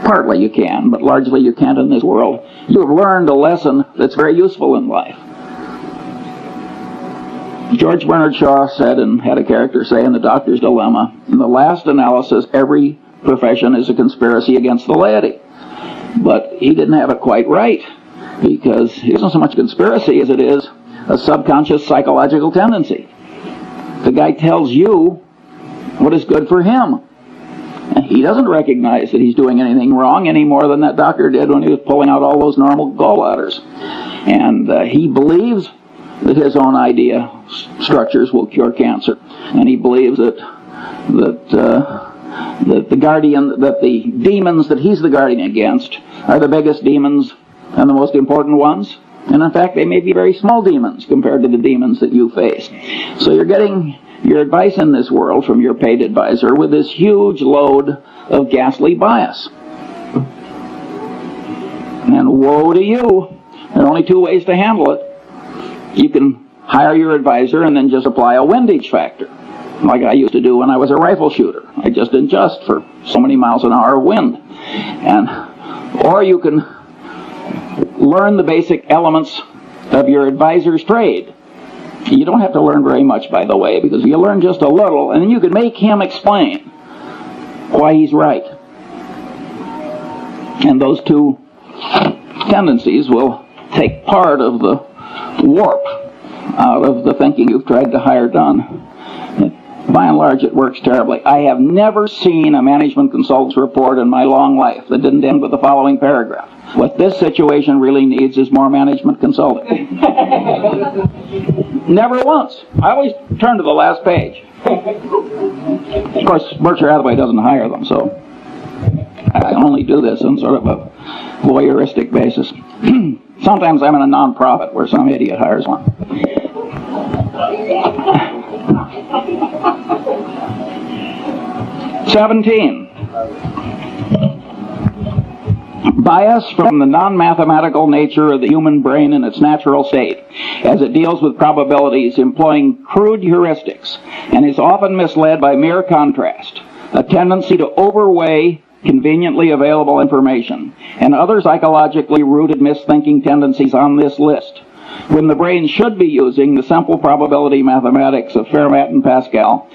B: partly you can, but largely you can't in this world, you've learned a lesson that's very useful in life. George Bernard Shaw said, and had a character say in The Doctor's Dilemma, in the last analysis, every profession is a conspiracy against the laity. But he didn't have it quite right, because it isn't so much a conspiracy as it is a subconscious psychological tendency. The guy tells you what is good for him. And he doesn't recognize that he's doing anything wrong any more than that doctor did when he was pulling out all those normal gallbladders. And he believes that his own idea structures will cure cancer. And he believes that the demons that he's the guardian against are the biggest demons and the most important ones. And in fact, they may be very small demons compared to the demons that you face. So you're getting your advice in this world from your paid advisor with this huge load of ghastly bias. And woe to you. There are only two ways to handle it. You can hire your advisor and then just apply a windage factor, like I used to do when I was a rifle shooter. I just adjust for so many miles an hour of wind. Or you can learn the basic elements of your advisor's trade. You don't have to learn very much, by the way, because you learn just a little, and then you can make him explain why he's right. And those two tendencies will take part of the warp out of the thinking you've tried to hire done. By and large, it works terribly. I have never seen a management consultant's report in my long life that didn't end with the following paragraph. What this situation really needs is more management consulting. Never once. I always turn to the last page. Of course, Berkshire Hathaway doesn't hire them, so I only do this on sort of a voyeuristic basis. Sometimes I'm in a non-profit where some idiot hires one. 17. Bias from the non-mathematical nature of the human brain in its natural state, as it deals with probabilities employing crude heuristics, and is often misled by mere contrast, a tendency to overweigh conveniently available information, and other psychologically rooted misthinking tendencies on this list, when the brain should be using the simple probability mathematics of Fermat and Pascal,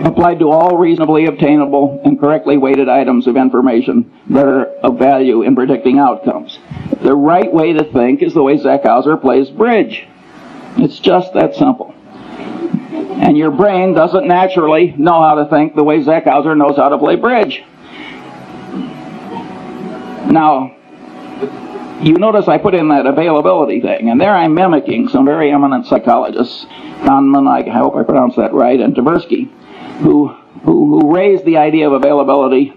B: applied to all reasonably obtainable and correctly weighted items of information that are of value in predicting outcomes. The right way to think is the way Zeckhauser plays bridge. It's just that simple. And your brain doesn't naturally know how to think the way Zeckhauser knows how to play bridge. Now, you notice I put in that availability thing, and there I'm mimicking some very eminent psychologists, Kahneman, I hope I pronounced that right, and Tversky, who raised the idea of availability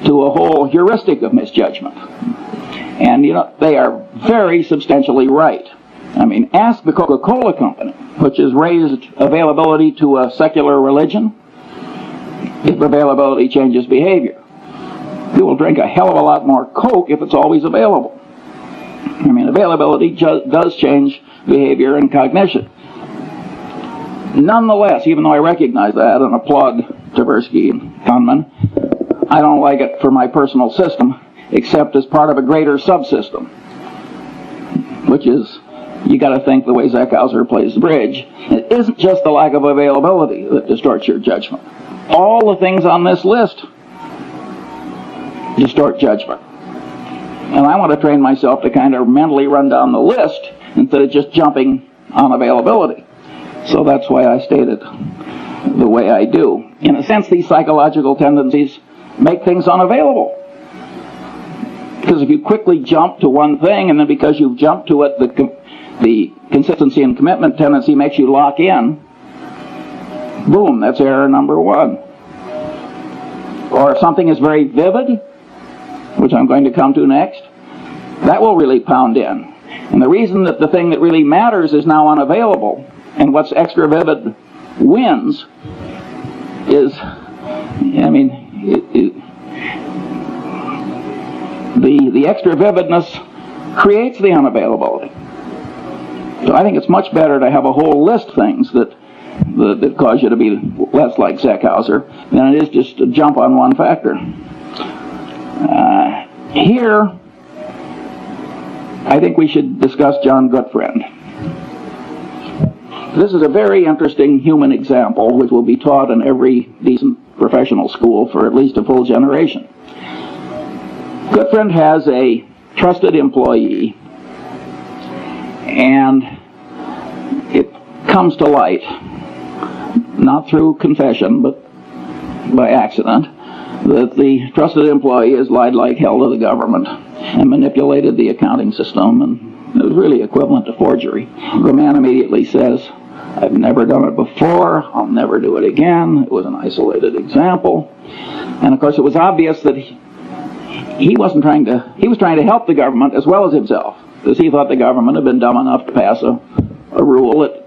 B: to a whole heuristic of misjudgment. And, you know, they are very substantially right. I mean, ask the Coca-Cola Company, which has raised availability to a secular religion, if availability changes behavior. You will drink a hell of a lot more Coke if it's always available. I mean, availability does change behavior and cognition. Nonetheless, even though I recognize that and applaud Tversky and Kahneman, I don't like it for my personal system, except as part of a greater subsystem, which is, you got to think the way Zeckhauser plays the bridge. It isn't just the lack of availability that distorts your judgment. All the things on this list distort judgment. And I want to train myself to kind of mentally run down the list instead of just jumping on availability. So that's why I state it the way I do. In a sense, these psychological tendencies make things unavailable. Because if you quickly jump to one thing, and then because you've jumped to it, the consistency and commitment tendency makes you lock in, boom, that's error number one. Or if something is very vivid, which I'm going to come to next, that will really pound in. And the reason that the thing that really matters is now unavailable, and what's extra vivid wins, is, I mean, the extra vividness creates the unavailability. So I think it's much better to have a whole list of things that cause you to be less like Zeckhauser than it is just to jump on one factor. Here, I think we should discuss John Gutfriend. This is a very interesting human example which will be taught in every decent professional school for at least a full generation. Gutfriend has a trusted employee, and it comes to light, not through confession, but by accident, that the trusted employee has lied like hell to the government and manipulated the accounting system, and it was really equivalent to forgery. The man immediately says, I've never done it before. I'll never do it again. It was an isolated example. And of course, it was obvious that he was trying to help the government as well as himself, because he thought the government had been dumb enough to pass a rule that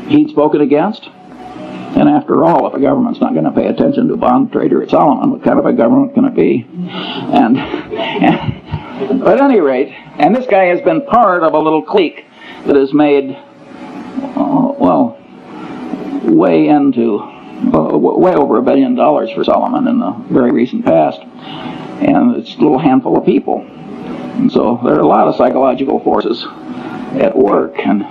B: he'd spoken against. And after all, if a government's not going to pay attention to a bond trader at Solomon, what kind of a government can it be? But at any rate, and this guy has been part of a little clique that has made, way over $1 billion for Solomon in the very recent past. And it's a little handful of people. And so there are a lot of psychological forces at work. And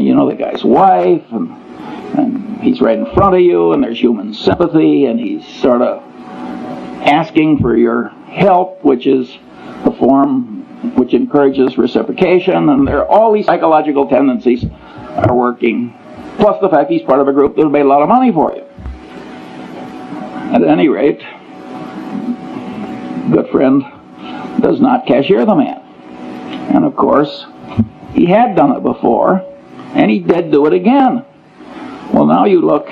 B: you know the guy's wife, and he's right in front of you, and there's human sympathy, and he's sort of asking for your help, which is a form which encourages reciprocation, and there are all these psychological tendencies are working, plus the fact he's part of a group that made a lot of money for you. At any rate, good friend does not cashier the man. And of course, he had done it before, and he did do it again. Well, now you look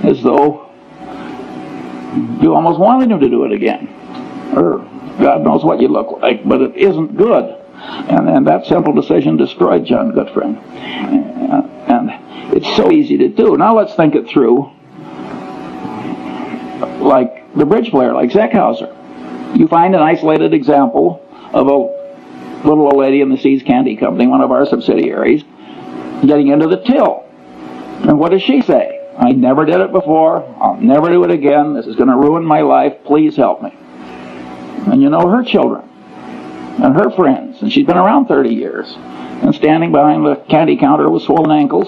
B: as though you almost wanted him to do it again. Or God knows what you look like, but it isn't good. And that simple decision destroyed John Goodfriend. And it's so easy to do. Now let's think it through like the bridge player, like Zeckhauser. You find an isolated example of a little old lady in the Seas Candy Company, one of our subsidiaries, getting into the till. And what does she say? I never did it before. I'll never do it again. This is going to ruin my life. Please help me. And you know her children and her friends, and she's been around 30 years, and standing behind the candy counter with swollen ankles,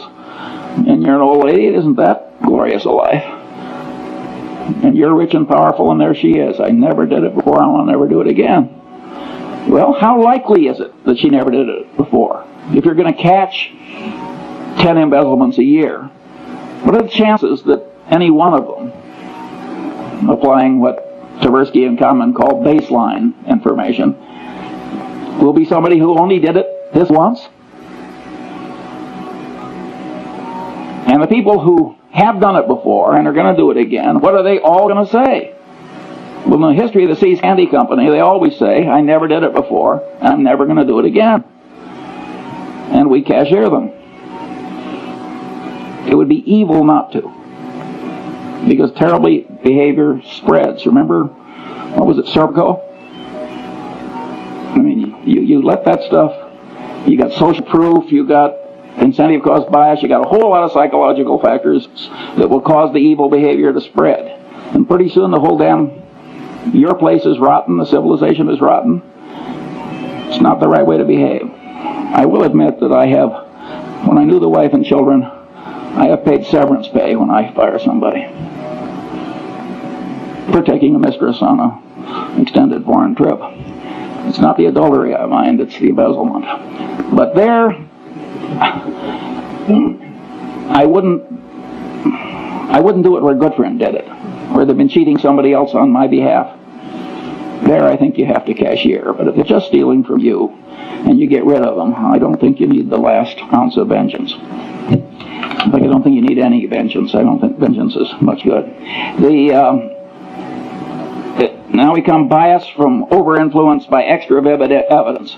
B: and you're an old lady. It isn't that glorious a life. And you're rich and powerful, and there she is. I never did it before. I'll never do it again. Well, how likely is it that she never did it before? If you're going to catch 10 embezzlements a year, what are the chances that any one of them, applying what Tversky and Kahneman call baseline information, will be somebody who only did it this once? And the people who have done it before and are going to do it again, what are they all going to say? Well, in the history of the Seas Candy Company, they always say, I never did it before, and I'm never going to do it again. And we cashier them. It would be evil not to, because terrible behavior spreads. Remember, what was it, Serpico? I mean, you let that stuff, you got social proof, you got incentive cost bias, you got a whole lot of psychological factors that will cause the evil behavior to spread. And pretty soon the whole your place is rotten, the civilization is rotten. It's not the right way to behave. I will admit that when I knew the wife and children, I have paid severance pay when I fire somebody for taking a mistress on an extended foreign trip. It's not the adultery I mind, it's the embezzlement. But there, I wouldn't do it where Goodfriend did it, where they've been cheating somebody else on my behalf. There, I think you have to cashier. But if they're just stealing from you and you get rid of them, I don't think you need the last ounce of vengeance. In fact, I don't think you need any vengeance. I don't think vengeance is much good. Now we come bias from over-influence by extra vivid evidence.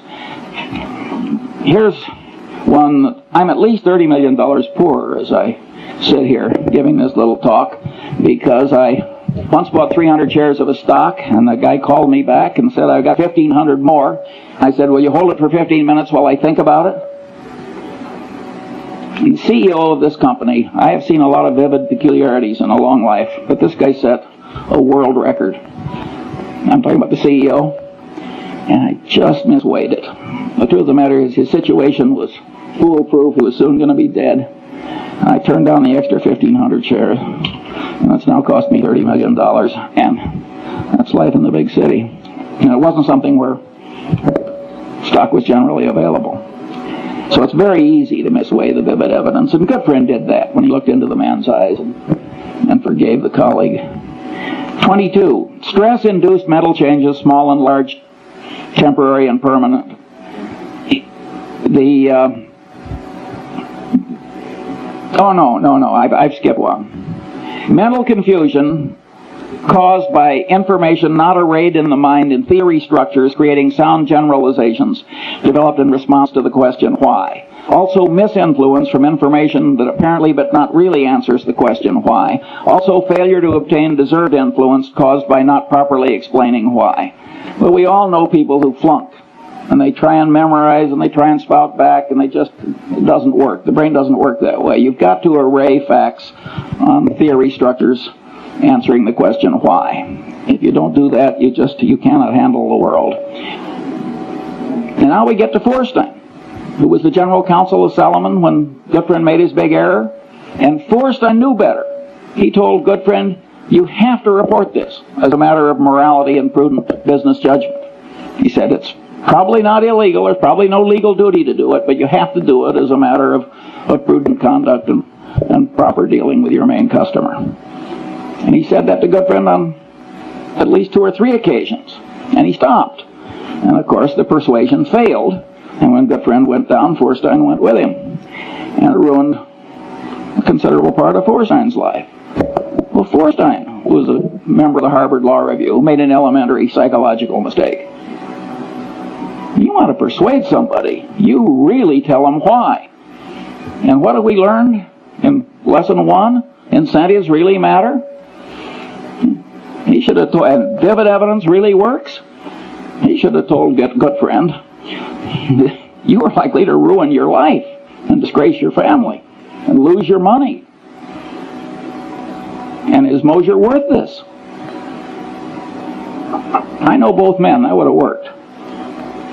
B: Here's one that I'm at least $30 million poorer as I sit here giving this little talk, because I once bought 300 shares of a stock, and the guy called me back and said, I've got 1,500 more. I said, will you hold it for 15 minutes while I think about it? The CEO of this company, I have seen a lot of vivid peculiarities in a long life, but this guy set a world record. I'm talking about the CEO, and I just misweighed it. The truth of the matter is his situation was foolproof. He was soon going to be dead. And I turned down the extra 1,500 shares, and it's now cost me $30 million, and that's life in the big city. And it wasn't something where stock was generally available. So it's very easy to misweigh the vivid evidence, and Goodfriend did that when he looked into the man's eyes and forgave the colleague. 22. Stress-induced mental changes, small and large, temporary and Oh, no. I've skipped one. Mental confusion caused by information not arrayed in the mind in theory structures, creating sound generalizations developed in response to the question why. Also misinfluence from information that apparently but not really answers the question why. Also failure to obtain deserved influence caused by not properly explaining why. Well, we all know people who flunk, and they try and memorize, and they try and spout back, and it doesn't work. The brain doesn't work that way. You've got to array facts on theory structures answering the question why. If you don't do that, you cannot handle the world. And now we get to Feuerstein, who was the general counsel of Salomon when Goodfriend made his big error. And Feuerstein knew better. He told Goodfriend, you have to report this as a matter of morality and prudent business judgment. He said it's probably not illegal, there's probably no legal duty to do it, but you have to do it as a matter of prudent conduct and proper dealing with your main customer. And he said that to Goodfriend on at least 2 or 3 occasions. And he stopped. And of course the persuasion failed. And when Goodfriend went down, Feuerstein went with him. And it ruined a considerable part of Feuerstein's life. Well, Feuerstein was a member of the Harvard Law Review, made an elementary psychological mistake. You want to persuade somebody, you really tell them why. And what have we learned in lesson 1? Incentives really matter. He should have told, and vivid evidence really works. He should have told Goodfriend, you are likely to ruin your life and disgrace your family and lose your money. And is Mosier worth this? I know both men, that would have worked.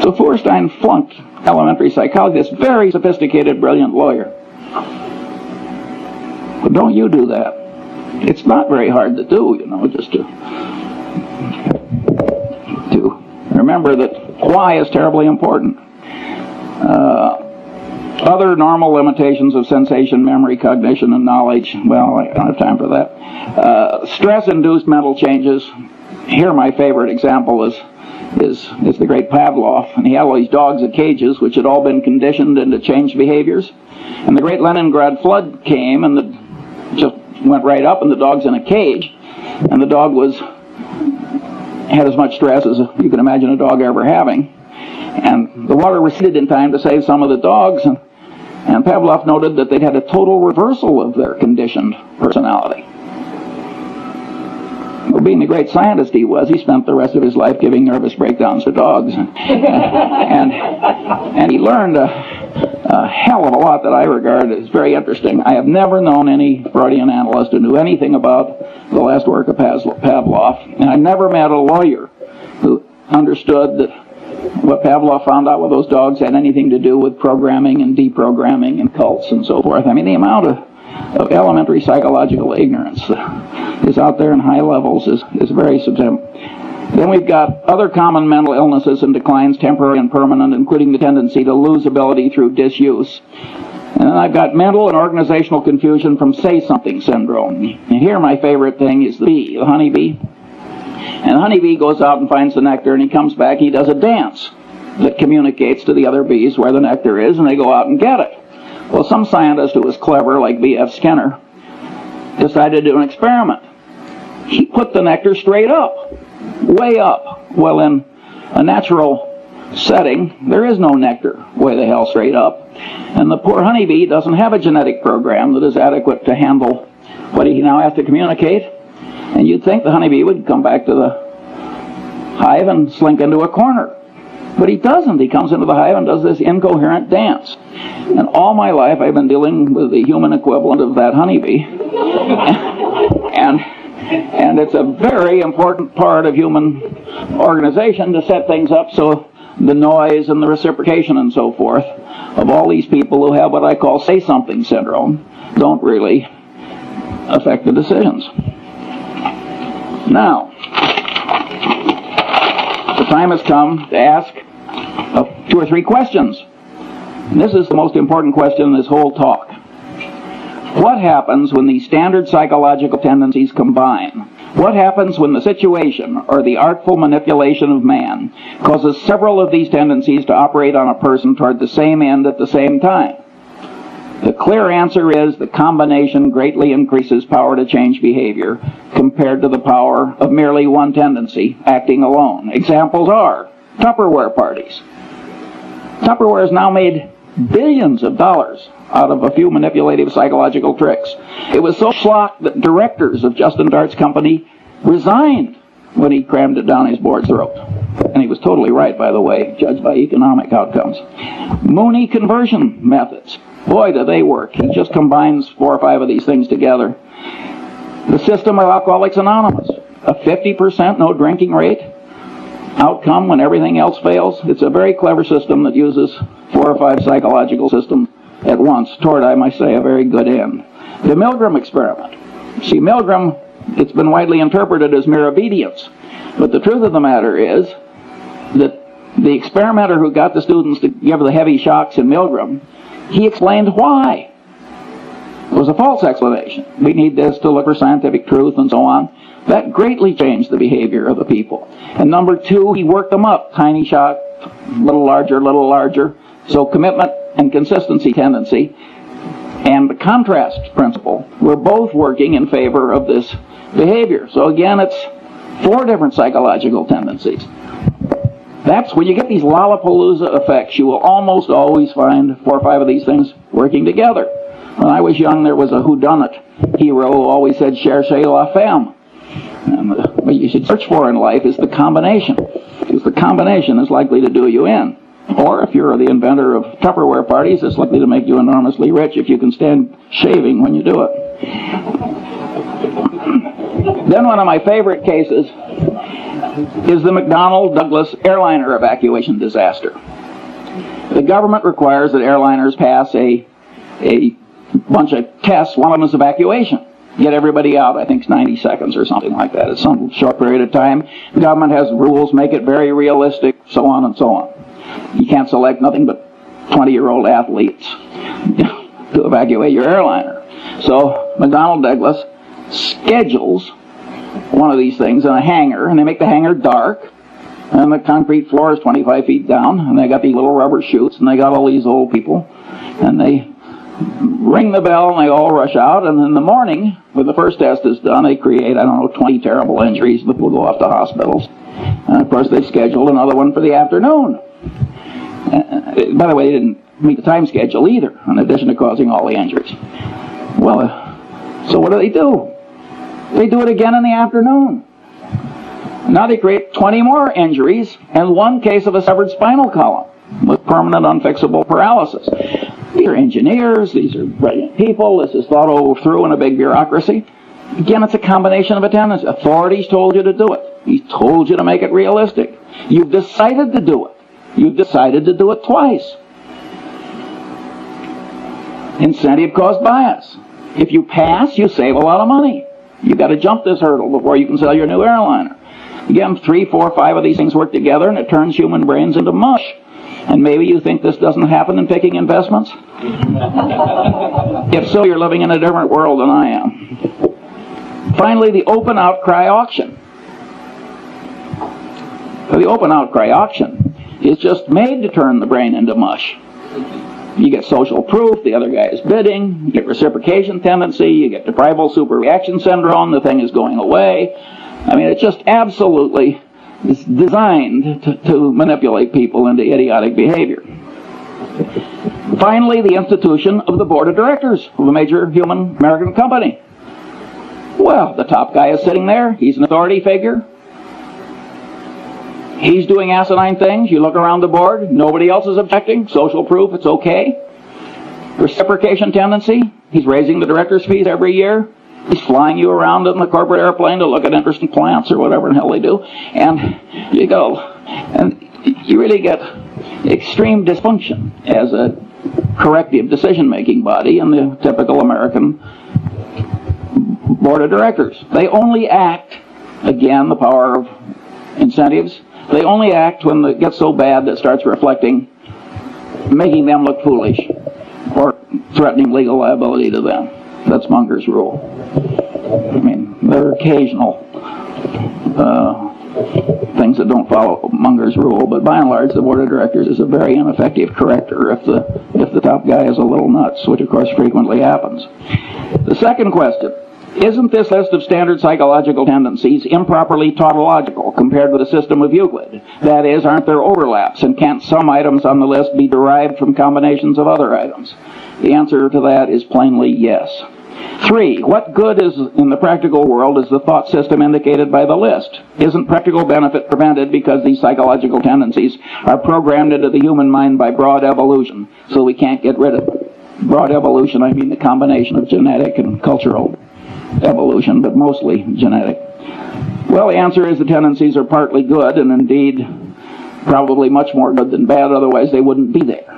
B: So Feuerstein flunked elementary psychology, this very sophisticated, brilliant lawyer. But don't you do that. It's not very hard to do, just to remember that why is terribly important. Other normal limitations of sensation, memory, cognition, and knowledge, well, I don't have time for that. Stress-induced mental changes. Here my favorite example is the great Pavlov, and he had all these dogs in cages which had all been conditioned into changed behaviors. And the great Leningrad flood came, and just went right up, and the dog's in a cage, and the dog had as much stress as you can imagine a dog ever having. And the water receded in time to save some of the dogs, and Pavlov noted that they'd had a total reversal of their conditioned personality. Well, being the great scientist he was, he spent the rest of his life giving nervous breakdowns to dogs. And he learned a hell of a lot that I regard as very interesting. I have never known any Freudian analyst who knew anything about the last work of Pavlov, and I never met a lawyer who understood that what Pavlov found out with those dogs had anything to do with programming and deprogramming and cults and so forth. I mean, the amount of elementary psychological ignorance is out there in high levels is very substantial. Then we've got other common mental illnesses and declines, temporary and permanent, including the tendency to lose ability through disuse. And then I've got mental and organizational confusion from say-something syndrome. And here my favorite thing is the bee, the honeybee. And the honeybee goes out and finds the nectar, and he comes back, he does a dance that communicates to the other bees where the nectar is, and they go out and get it. Well, some scientist who was clever, like B.F. Skinner, decided to do an experiment. He put the nectar straight up, way up. Well, in a natural setting, there is no nectar way the hell straight up. And the poor honeybee doesn't have a genetic program that is adequate to handle what he now has to communicate. And you'd think the honeybee would come back to the hive and slink into a corner. But he doesn't. He comes into the hive and does this incoherent dance. And all my life I've been dealing with the human equivalent of that honeybee. And it's a very important part of human organization to set things up so the noise and the reciprocation and so forth of all these people who have what I call say-something syndrome don't really affect the decisions. Now, the time has come to ask 2 or 3 questions. And this is the most important question in this whole talk. What happens when these standard psychological tendencies combine? What happens when the situation or the artful manipulation of man causes several of these tendencies to operate on a person toward the same end at the same time? The clear answer is the combination greatly increases power to change behavior compared to the power of merely one tendency acting alone. Examples are Tupperware parties. Tupperware has now made billions of dollars out of a few manipulative psychological tricks. It was so shocked that directors of Justin Dart's company resigned when he crammed it down his board's throat. And he was totally right, by the way, judged by economic outcomes. Mooney conversion methods. Boy, do they work. He just combines 4 or 5 of these things together. The system of Alcoholics Anonymous. A 50% no drinking rate. Outcome when everything else fails. It's a very clever system that uses 4 or 5 psychological systems at once toward, I might say, a very good end. The Milgram experiment. See, Milgram, it's been widely interpreted as mere obedience. But the truth of the matter is that the experimenter who got the students to give the heavy shocks in Milgram, he explained why. It was a false explanation. We need this to look for scientific truth and so on. That greatly changed the behavior of the people. And number 2, he worked them up. Tiny shock, little larger. So commitment and consistency tendency and the contrast principle were both working in favor of this behavior. So again, it's 4 different psychological tendencies. That's when you get these Lollapalooza effects, you will almost always find 4 or 5 of these things working together. When I was young, there was a whodunit hero who always said, cherchez la femme. And what you should search for in life is the combination, because the combination is likely to do you in. Or if you're the inventor of Tupperware parties, it's likely to make you enormously rich if you can stand shaving when you do it. Then one of my favorite cases is the McDonnell-Douglas airliner evacuation disaster. The government requires that airliners pass a bunch of tests. One of them is evacuation. Get everybody out, I think it's 90 seconds or something like that. It's some short period of time. The government has rules, make it very realistic, so on and so on. You can't select nothing but 20-year-old athletes to evacuate your airliner. So McDonnell-Douglas schedules one of these things in a hangar, and they make the hangar dark, and the concrete floor is 25 feet down, and they got these little rubber chutes, and they got all these old people, and they ring the bell, and they all rush out, and in the morning, when the first test is done, they create, 20 terrible injuries that will go off to hospitals. And of course, they scheduled another one for the afternoon. By the way, they didn't meet the time schedule either, in addition to causing all the injuries. Well, so what do? They do it again in the afternoon. Now they create 20 more injuries and 1 case of a severed spinal column with permanent unfixable paralysis. These are engineers, these are brilliant people, this is thought over through in a big bureaucracy. Again, it's a combination of a tendency. Authorities told you to do it. He told you to make it realistic. You've decided to do it. You've decided to do it twice. Incentive caused bias. If you pass, you save a lot of money. You've got to jump this hurdle before you can sell your new airliner. Again, 3, 4, 5 of these things work together, and it turns human brains into mush. And maybe you think this doesn't happen in picking investments? If so, you're living in a different world than I am. Finally, the open outcry auction. The open outcry auction is just made to turn the brain into mush. You get social proof, the other guy is bidding, you get reciprocation tendency, you get deprival superreaction syndrome, the thing is going away. I mean, it's just absolutely designed to manipulate people into idiotic behavior. Finally, the institution of the board of directors of a major human American company. Well, the top guy is sitting there, he's an authority figure. He's doing asinine things. You look around the board, nobody else is objecting. Social proof, it's okay. Reciprocation tendency, he's raising the director's fees every year. He's flying you around in the corporate airplane to look at interesting plants or whatever the hell they do. And you go. And you really get extreme dysfunction as a corrective decision-making body in the typical American board of directors. They only act, again, the power of incentives, they only act when it gets so bad that it starts reflecting, making them look foolish or threatening legal liability to them. That's Munger's rule. I mean, there are occasional things that don't follow Munger's rule, but by and large, the board of directors is a very ineffective corrector if the top guy is a little nuts, which of course frequently happens. The second question: isn't this list of standard psychological tendencies improperly tautological compared with the system of Euclid? That is, aren't there overlaps, and can't some items on the list be derived from combinations of other items? The answer to that is plainly yes. 3. What good is in the practical world is the thought system indicated by the list? Isn't practical benefit prevented because these psychological tendencies are programmed into the human mind by broad evolution, so we can't get rid of them? Broad evolution, I mean the combination of genetic and cultural evolution, but mostly genetic. Well, the answer is the tendencies are partly good, and indeed probably much more good than bad, otherwise they wouldn't be there.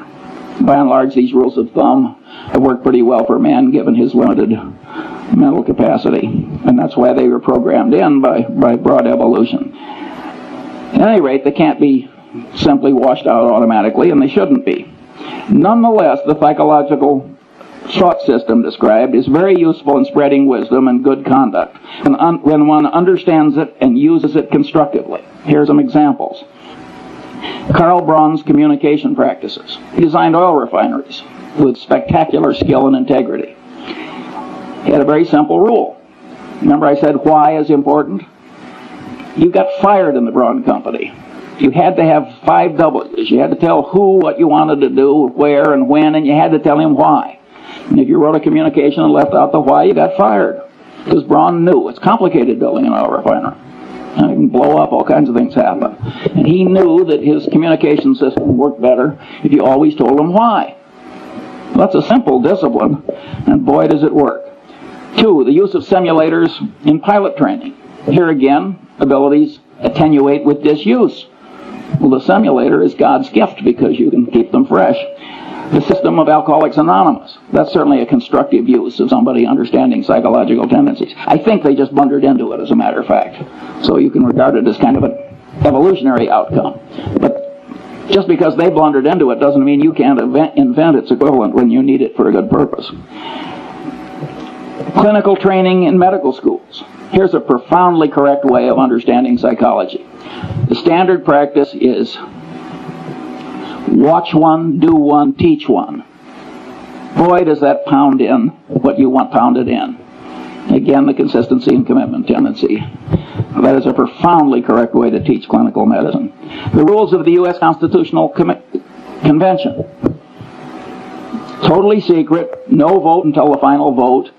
B: By and large, these rules of thumb have worked pretty well for man given his limited mental capacity, and that's why they were programmed in by broad evolution. At any rate, they can't be simply washed out automatically, and they shouldn't be. Nonetheless, the psychological thought system described is very useful in spreading wisdom and good conduct when one understands it and uses it constructively. Here are some examples. Karl Braun's communication practices. He designed oil refineries with spectacular skill and integrity. He had a very simple rule. Remember I said why is important? You got fired in the Braun Company. You had to have 5 W's. You had to tell who what you wanted to do, where and when, and you had to tell him why. And if you wrote a communication and left out the why, you got fired. Because Braun knew it's complicated building an oil refinery. It can blow up, all kinds of things happen. And he knew that his communication system worked better if you always told him why. Well, that's a simple discipline, and boy does it work. 2, the use of simulators in pilot training. Here again, abilities attenuate with disuse. Well, the simulator is God's gift because you can keep them fresh. The system of Alcoholics Anonymous. That's certainly a constructive use of somebody understanding psychological tendencies. I think they just blundered into it, as a matter of fact. So you can regard it as kind of an evolutionary outcome. But just because they blundered into it doesn't mean you can't invent its equivalent when you need it for a good purpose. Clinical training in medical schools. Here's a profoundly correct way of understanding psychology. The standard practice is watch one, do one, teach one. Boy, does that pound in what you want pounded in. Again, the consistency and commitment tendency. That is a profoundly correct way to teach clinical medicine. The rules of the U.S. Constitutional Convention. Totally secret, no vote until the final vote,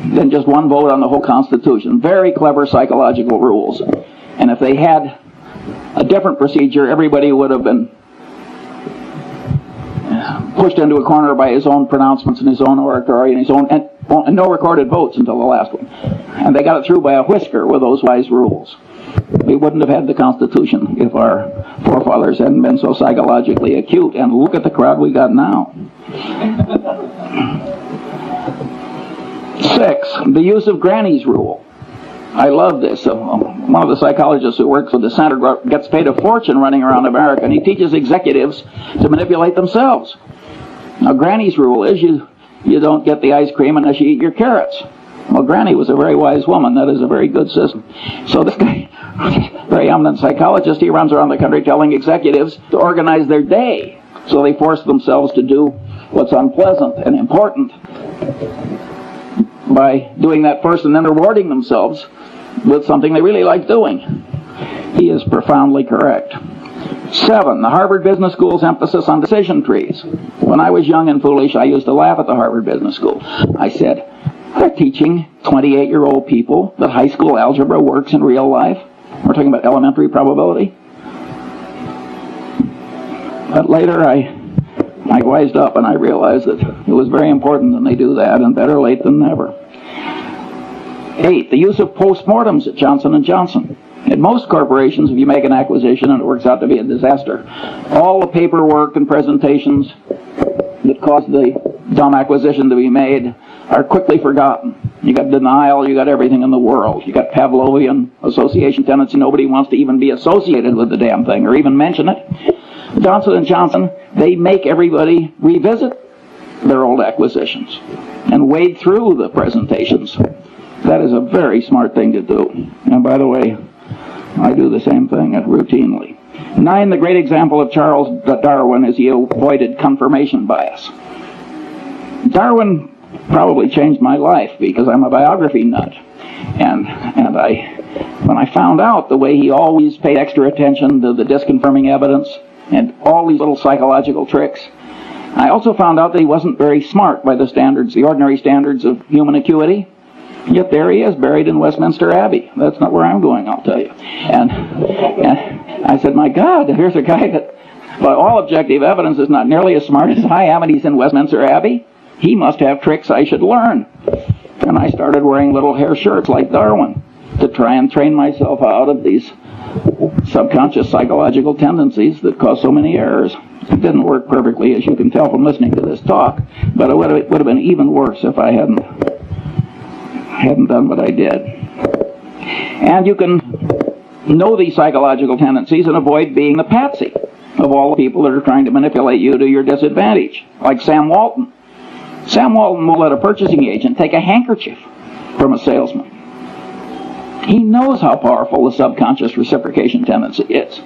B: then just one vote on the whole Constitution. Very clever psychological rules. And if they had a different procedure, everybody would have been pushed into a corner by his own pronouncements and his own oratory and his own and no recorded votes until the last one. And they got it through by a whisker with those wise rules. We wouldn't have had the Constitution if our forefathers hadn't been so psychologically acute. And look at the crowd we got now. 6, the use of Granny's rule. I love this. One of the psychologists who works with the Center gets paid a fortune running around America, and he teaches executives to manipulate themselves. Now, Granny's rule is you don't get the ice cream unless you eat your carrots. Well, Granny was a very wise woman. That is a very good system. So this guy, very eminent psychologist, he runs around the country telling executives to organize their day. So they force themselves to do what's unpleasant and important by doing that first and then rewarding themselves with something they really like doing. He is profoundly correct. 7, the Harvard Business School's emphasis on decision trees. When I was young and foolish, I used to laugh at the Harvard Business School. I said, they're teaching 28-year-old people that high school algebra works in real life. We're talking about elementary probability. But later I wised up and I realized that it was very important that they do that, and better late than never. 8, the use of postmortems at Johnson & Johnson. At most corporations, if you make an acquisition and it works out to be a disaster, all the paperwork and presentations that caused the dumb acquisition to be made are quickly forgotten. You got denial, you got everything in the world. You got Pavlovian association tendency. Nobody wants to even be associated with the damn thing or even mention it. Johnson & Johnson, they make everybody revisit their old acquisitions and wade through the presentations. That is a very smart thing to do. And by the way, I do the same thing routinely. 9, the great example of Charles Darwin is he avoided confirmation bias. Darwin probably changed my life because I'm a biography nut. And when I found out the way he always paid extra attention to the disconfirming evidence and all these little psychological tricks, I also found out that he wasn't very smart by the standards, the ordinary standards of human acuity. Yet there he is, buried in Westminster Abbey. That's not where I'm going, I'll tell you. And I said, my God, here's a guy that, by all objective evidence, is not nearly as smart as I am, and he's in Westminster Abbey. He must have tricks I should learn. And I started wearing little hair shirts like Darwin to try and train myself out of these subconscious psychological tendencies that cause so many errors. It didn't work perfectly, as you can tell from listening to this talk, but it would have been even worse if I hadn't done what I did. And you can know these psychological tendencies and avoid being the patsy of all the people that are trying to manipulate you to your disadvantage, like Sam Walton. Sam Walton will let a purchasing agent take a handkerchief from a salesman. He knows how powerful the subconscious reciprocation tendency is.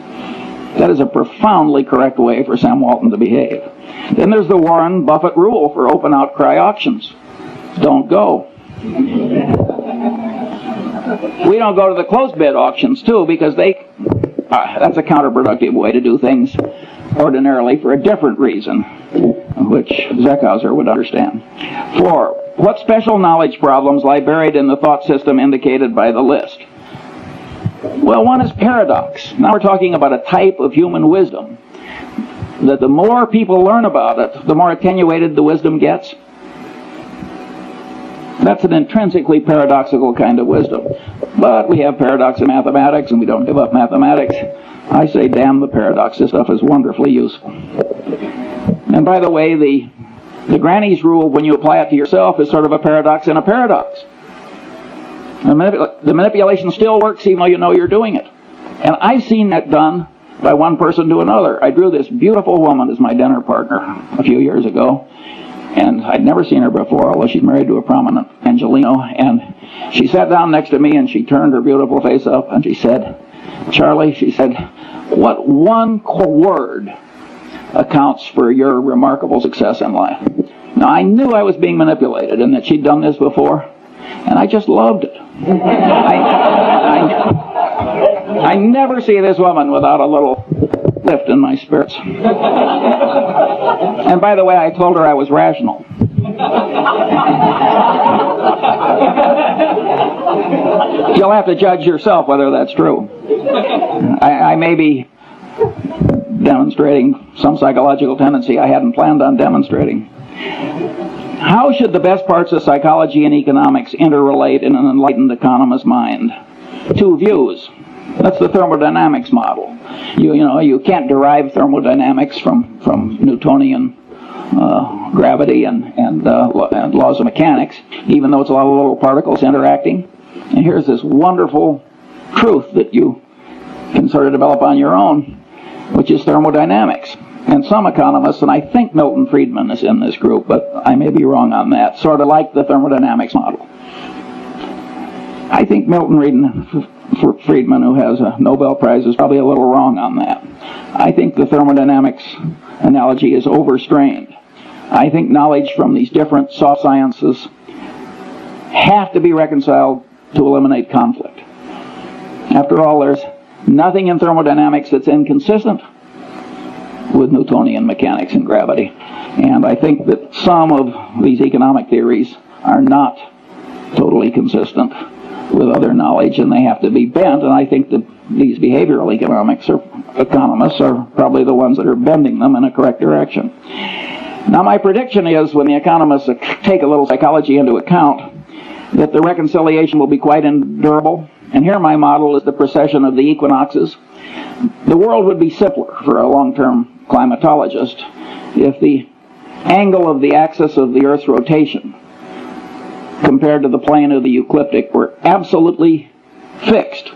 B: That is a profoundly correct way for Sam Walton to behave. Then there's the Warren Buffett rule for open outcry auctions. Don't go. We don't go to the closed bid auctions too because that's a counterproductive way to do things ordinarily for a different reason, which Zeckhauser would understand. 4, what special knowledge problems lie buried in the thought system indicated by the list? Well, one is paradox. Now we're talking about a type of human wisdom that the more people learn about it, the more attenuated the wisdom gets. That's an intrinsically paradoxical kind of wisdom. But we have paradox in mathematics, and we don't give up mathematics. I say, damn the paradox. This stuff is wonderfully useful. And by the way, the granny's rule, when you apply it to yourself, is sort of a paradox in a paradox. The manipulation still works even though you know you're doing it. And I've seen that done by one person to another. I drew this beautiful woman as my dinner partner a few years ago. And I'd never seen her before, although she's married to a prominent Angelino. And she sat down next to me and she turned her beautiful face up and she said, Charlie, she said, what one word accounts for your remarkable success in life? Now, I knew I was being manipulated and that she'd done this before, and I just loved it. I never see this woman without a little lift in my spirits. And by the way, I told her I was rational. You'll have to judge yourself whether that's true. I may be demonstrating some psychological tendency I hadn't planned on demonstrating. How should the best parts of psychology and economics interrelate in an enlightened economist's mind? 2 views. That's the thermodynamics model. You can't derive thermodynamics from Newtonian gravity and laws of mechanics, even though it's a lot of little particles interacting. And here's this wonderful truth that you can sort of develop on your own, which is thermodynamics. And some economists, and I think Milton Friedman is in this group, but I may be wrong on that, sort of like the thermodynamics model. I think Milton Friedman, who has a Nobel Prize, is probably a little wrong on that. I think the thermodynamics analogy is overstrained. I think knowledge from these different soft sciences have to be reconciled to eliminate conflict. After all, there's nothing in thermodynamics that's inconsistent with Newtonian mechanics and gravity. And I think that some of these economic theories are not totally consistent with other knowledge, and they have to be bent, and I think that these behavioral economists are probably the ones that are bending them in a correct direction. Now, my prediction is, when the economists take a little psychology into account, that the reconciliation will be quite endurable. And here my model is the precession of the equinoxes. The world would be simpler for a long-term climatologist if the angle of the axis of the Earth's rotation compared to the plane of the ecliptic were absolutely fixed.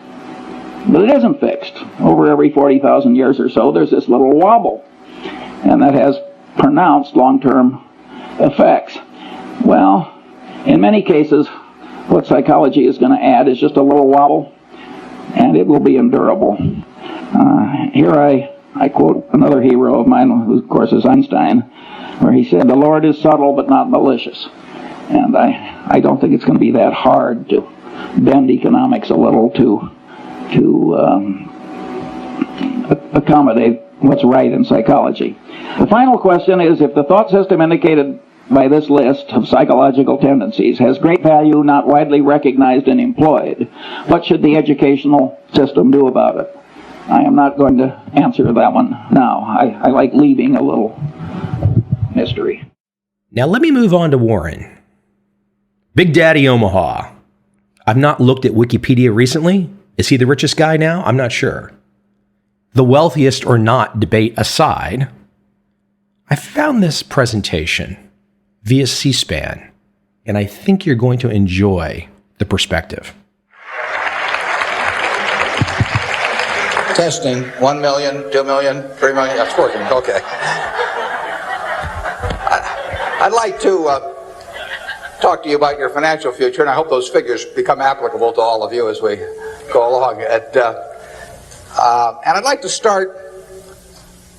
B: But it isn't fixed. Over every 40,000 years or so, there's this little wobble, and that has pronounced long-term effects. Well, in many cases, what psychology is going to add is just a little wobble and it will be endurable. Here I quote another hero of mine, who of course is Einstein, where he said, "The Lord is subtle but not malicious." And I don't think it's going to be that hard to bend economics a little to accommodate what's right in psychology. The final question is, if the thought system indicated by this list of psychological tendencies has great value, not widely recognized and employed, what should the educational system do about it? I am not going to answer that one now. I like leaving a little mystery.
A: Now let me move on to Warren. Big Daddy Omaha. I've not looked at Wikipedia recently. Is he the richest guy now? I'm not sure. The wealthiest or not debate aside, I found this presentation via C-SPAN, and I think you're going to enjoy the perspective.
C: Testing. 1 million, 2 million, 3 million. That's working. Okay. I'd like to talk to you about your financial future, and I hope those figures become applicable to all of you as we go along. And I'd like to start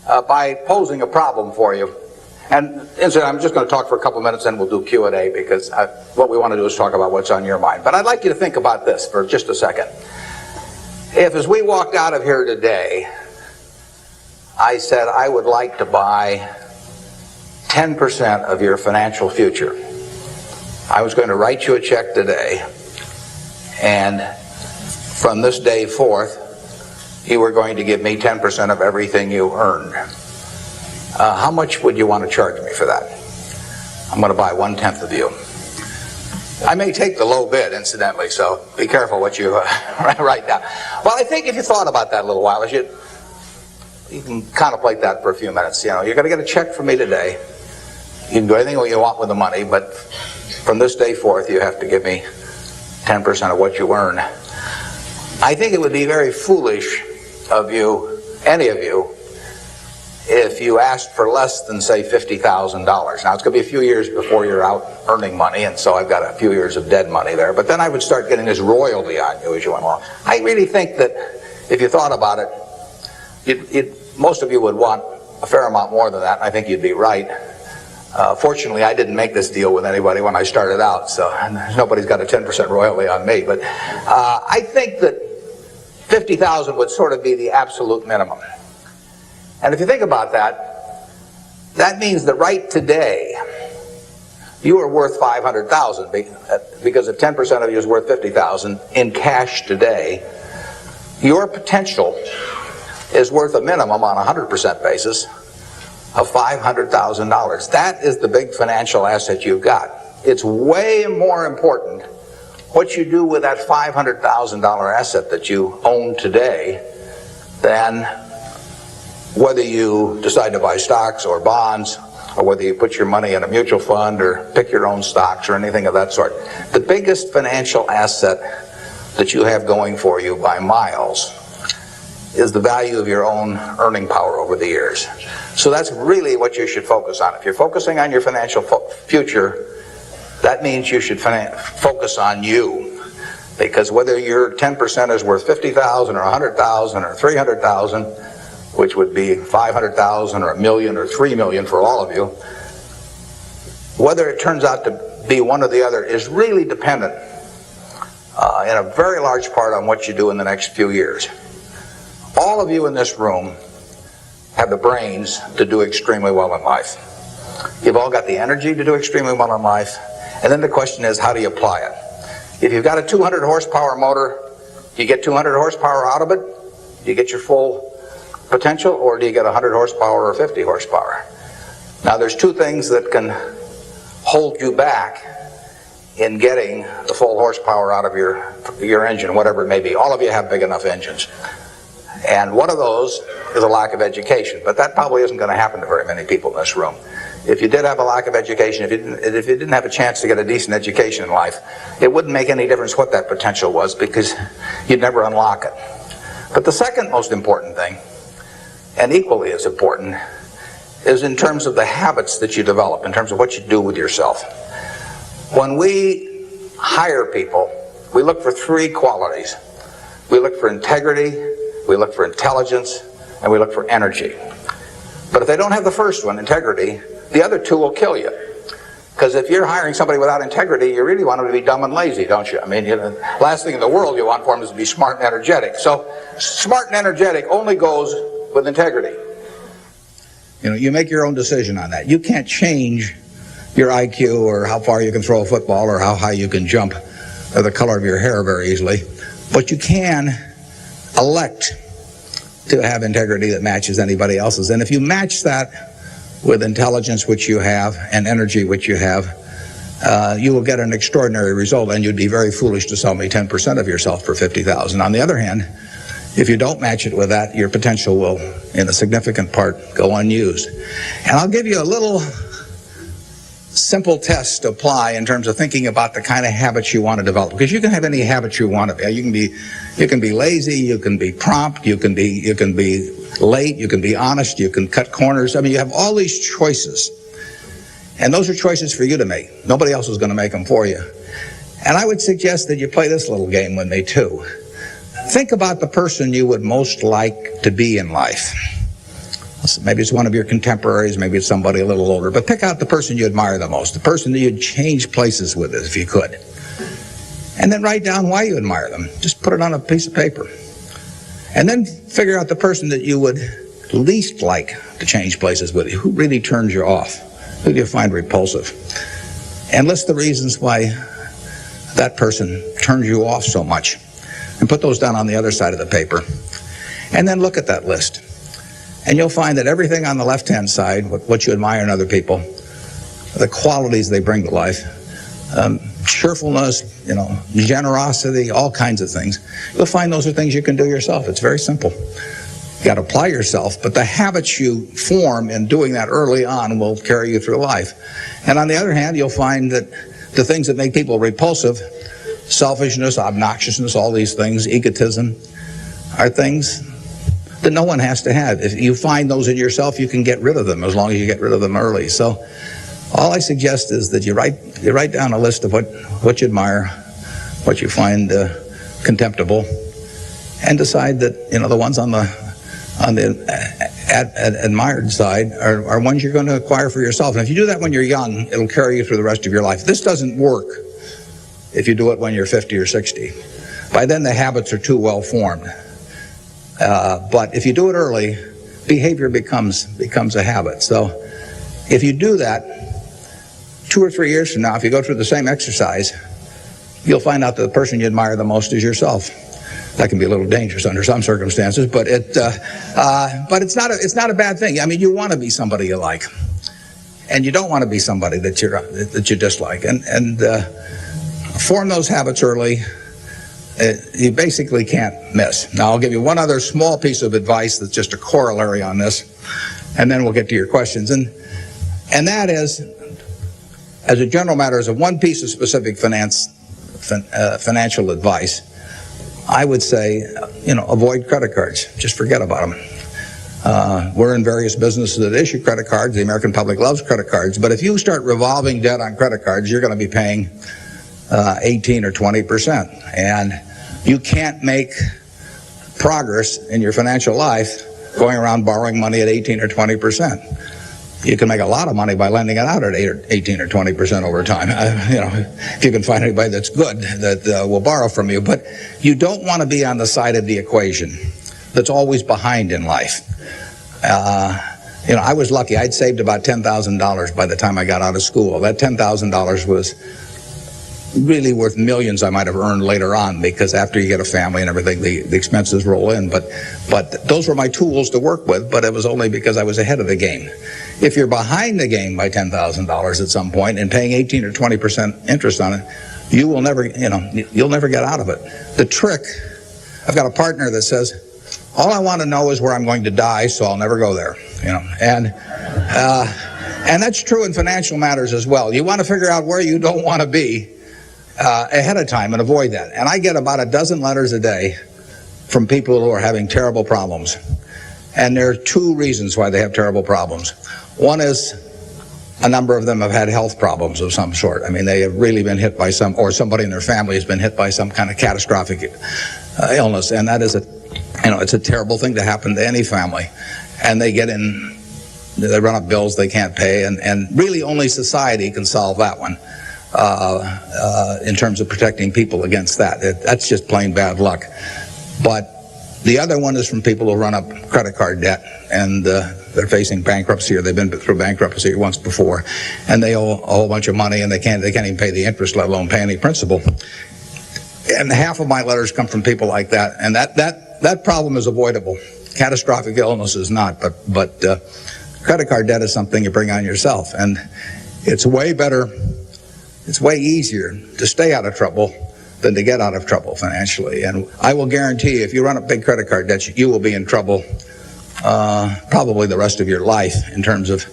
C: by posing a problem for you. And incidentally, I'm just going to talk for a couple minutes, and we'll do Q&A, because what we want to do is talk about what's on your mind. But I'd like you to think about this for just a second. If, as we walked out of here today, I said I would like to buy 10% of your financial future, I was going to write you a check today, and from this day forth, you were going to give me 10% of everything you earned. How much would you want to charge me for that? I'm going to buy 1/10 of you. I may take the low bid, incidentally, so be careful what you write down. Well, I think if you thought about that a little while, you can contemplate that for a few minutes. You know, you're going to get a check from me today. You can do anything you want with the money, but from this day forth, you have to give me 10% of what you earn. I think it would be very foolish of you, any of you, if you asked for less than, say, $50,000. Now, it's going to be a few years before you're out earning money, and so I've got a few years of dead money there. But then I would start getting this royalty on you as you went along. I really think that if you thought about it, most of you would want a fair amount more than that, and I think you'd be right. Fortunately, I didn't make this deal with anybody when I started out, so nobody's got a 10% royalty on me. But I think that 50,000 would sort of be the absolute minimum. And if you think about that, that means that right today, you are worth 500,000, because if 10% of you is worth 50,000 in cash today, your potential is worth a minimum on a 100% basis of $500,000. That is the big financial asset you've got. It's way more important what you do with that $500,000 asset that you own today than whether you decide to buy stocks or bonds, or whether you put your money in a mutual fund or pick your own stocks or anything of that sort. The biggest financial asset that you have going for you by miles is the value of your own earning power over the years. So that's really what you should focus on. If you're focusing on your financial future, that means you should focus on you. Because whether your 10% is worth 50,000 or 100,000 or 300,000, which would be 500,000 or a million or 3 million for all of you, whether it turns out to be one or the other is really dependent in a very large part on what you do in the next few years. All of you in this room have the brains to do extremely well in life. You've all got the energy to do extremely well in life, and then the question is, how do you apply it? If you've got a 200 horsepower motor, do you get 200 horsepower out of it? Do you get your full potential, or do you get 100 horsepower or 50 horsepower? Now, there's two things that can hold you back in getting the full horsepower out of your engine, whatever it may be. All of you have big enough engines. And one of those is a lack of education, but that probably isn't going to happen to very many people in this room. If you did have a lack of education, if you didn't have a chance to get a decent education in life, it wouldn't make any difference what that potential was, because you'd never unlock it. But the second most important thing, and equally as important, is in terms of the habits that you develop, in terms of what you do with yourself. When we hire people, we look for three qualities. We look for integrity, we look for intelligence, and we look for energy. But if they don't have the first one, integrity, the other two will kill you. Because if you're hiring somebody without integrity, you really want them to be dumb and lazy, don't you? I mean, last thing in the world you want for them is to be smart and energetic. So smart and energetic only goes with integrity. You make your own decision on that. You can't change your IQ or how far you can throw a football or how high you can jump or the color of your hair very easily. But you can elect to have integrity that matches anybody else's. And if you match that with intelligence, which you have, and energy, which you have, you will get an extraordinary result, and you'd be very foolish to sell me 10% of yourself for $50,000. On the other hand, if you don't match it with that, your potential will, in a significant part, go unused. And I'll give you a little simple test to apply in terms of thinking about the kind of habits you want to develop, because you can have any habits you want to be. You can be lazy, you can be prompt, you can be late, you can be honest, you can cut corners. I mean, you have all these choices, and those are choices for you to make. Nobody else is going to make them for you. And I would suggest that you play this little game with me too. Think about the person you would most like to be in life. Maybe it's one of your contemporaries, maybe it's somebody a little older, but pick out the person you admire the most, the person that you'd change places with if you could. And then write down why you admire them. Just put it on a piece of paper. And then figure out the person that you would least like to change places with. Who really turns you off? Who do you find repulsive? And list the reasons why that person turns you off so much. And put those down on the other side of the paper. And then look at that list. And you'll find that everything on the left-hand side, what you admire in other people, the qualities they bring to life, cheerfulness, generosity, all kinds of things, you'll find those are things you can do yourself. It's very simple. You got to apply yourself, but the habits you form in doing that early on will carry you through life. And on the other hand, you'll find that the things that make people repulsive, selfishness, obnoxiousness, all these things, egotism, are things that no one has to have. If you find those in yourself, you can get rid of them as long as you get rid of them early. So all I suggest is that you write down a list of what you admire, what you find contemptible, and decide that the ones on the admired side are ones you're going to acquire for yourself. And if you do that when you're young, it'll carry you through the rest of your life. This doesn't work if you do it when you're 50 or 60. By then the habits are too well formed. But if you do it early, behavior becomes a habit. So if you do that, 2 or 3 years from now, if you go through the same exercise, you'll find out that the person you admire the most is yourself. That can be a little dangerous under some circumstances, but it's not a bad thing. I mean, you want to be somebody you like, and you don't want to be somebody that you dislike. And form those habits early. You basically can't miss. Now, I'll give you one other small piece of advice that's just a corollary on this, and then we'll get to your questions. And that is, as a general matter, as a one piece of specific financial advice, I would say, avoid credit cards. Just forget about them. We're in various businesses that issue credit cards. The American public loves credit cards. But if you start revolving debt on credit cards, you're going to be paying 18 or 20%. And you can't make progress in your financial life going around borrowing money at 18 or 20%. You can make a lot of money by lending it out at 18 or 20% over time. If you can find anybody that's good that will borrow from you. But you don't want to be on the side of the equation that's always behind in life. I was lucky. I'd saved about $10,000 by the time I got out of school. That $10,000 was really worth millions I might have earned later on, because after you get a family and everything, the expenses roll in. But those were my tools to work with, but it was only because I was ahead of the game. If you're behind the game by $10,000 at some point and paying 18 or 20% interest on it, you will never, you'll never get out of it. The trick, I've got a partner that says, all I want to know is where I'm going to die, so I'll never go there, and that's true in financial matters as well. You want to figure out where you don't want to be ahead of time and avoid that. And I get about a dozen letters a day from people who are having terrible problems. And there are two reasons why they have terrible problems. One is a number of them have had health problems of some sort. I mean, they have really been hit by or somebody in their family has been hit by some kind of catastrophic illness, and that is it's a terrible thing to happen to any family, and they run up bills they can't pay, and really only society can solve that one in terms of protecting people against that. That's just plain bad luck. But the other one is from people who run up credit card debt, and they're facing bankruptcy, or they've been through bankruptcy once before, and they owe a whole bunch of money, and they can't even pay the interest, let alone pay any principal. And half of my letters come from people like that, and that problem is avoidable. Catastrophic illness is not, but credit card debt is something you bring on yourself, and it's way easier to stay out of trouble than to get out of trouble financially. And I will guarantee if you run up big credit card debts, you will be in trouble probably the rest of your life in terms of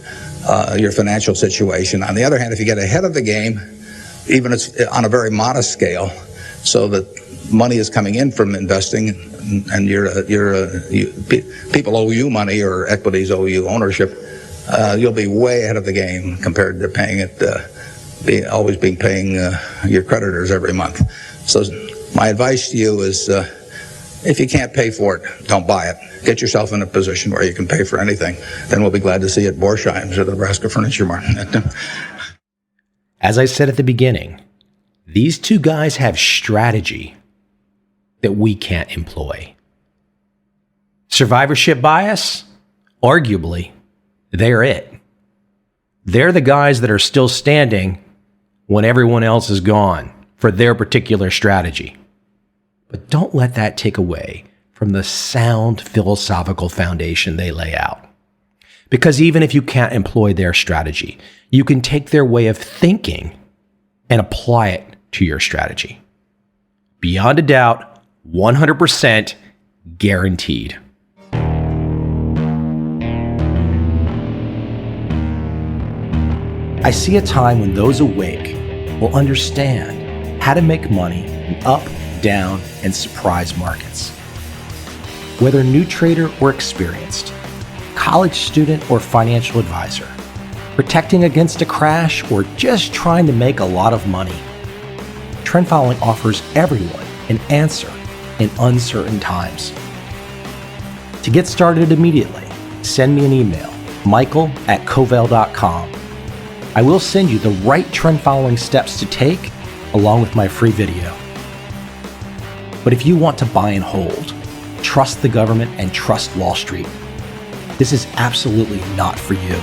C: your financial situation. On the other hand, if you get ahead of the game, even it's on a very modest scale, so that money is coming in from investing, and people owe you money, or equities owe you ownership, you'll be way ahead of the game compared to paying it, paying your creditors every month. So my advice to you is, if you can't pay for it, don't buy it. Get yourself in a position where you can pay for anything. Then we'll be glad to see you at Borsheim's or the Nebraska Furniture Market.
A: As I said at the beginning, these two guys have strategy that we can't employ. Survivorship bias? Arguably, they're it. They're the guys that are still standing when everyone else is gone for their particular strategy. But don't let that take away from the sound philosophical foundation they lay out. Because even if you can't employ their strategy, you can take their way of thinking and apply it to your strategy. Beyond a doubt, 100% guaranteed. I see a time when those awake will understand how to make money in up, down, and surprise markets. Whether new trader or experienced, college student or financial advisor, protecting against a crash or just trying to make a lot of money, trend following offers everyone an answer in uncertain times. To get started immediately, send me an email, michael@covel.com. I will send you the right trend following steps to take along with my free video. But if you want to buy and hold, trust the government and trust Wall Street, this is absolutely not for you.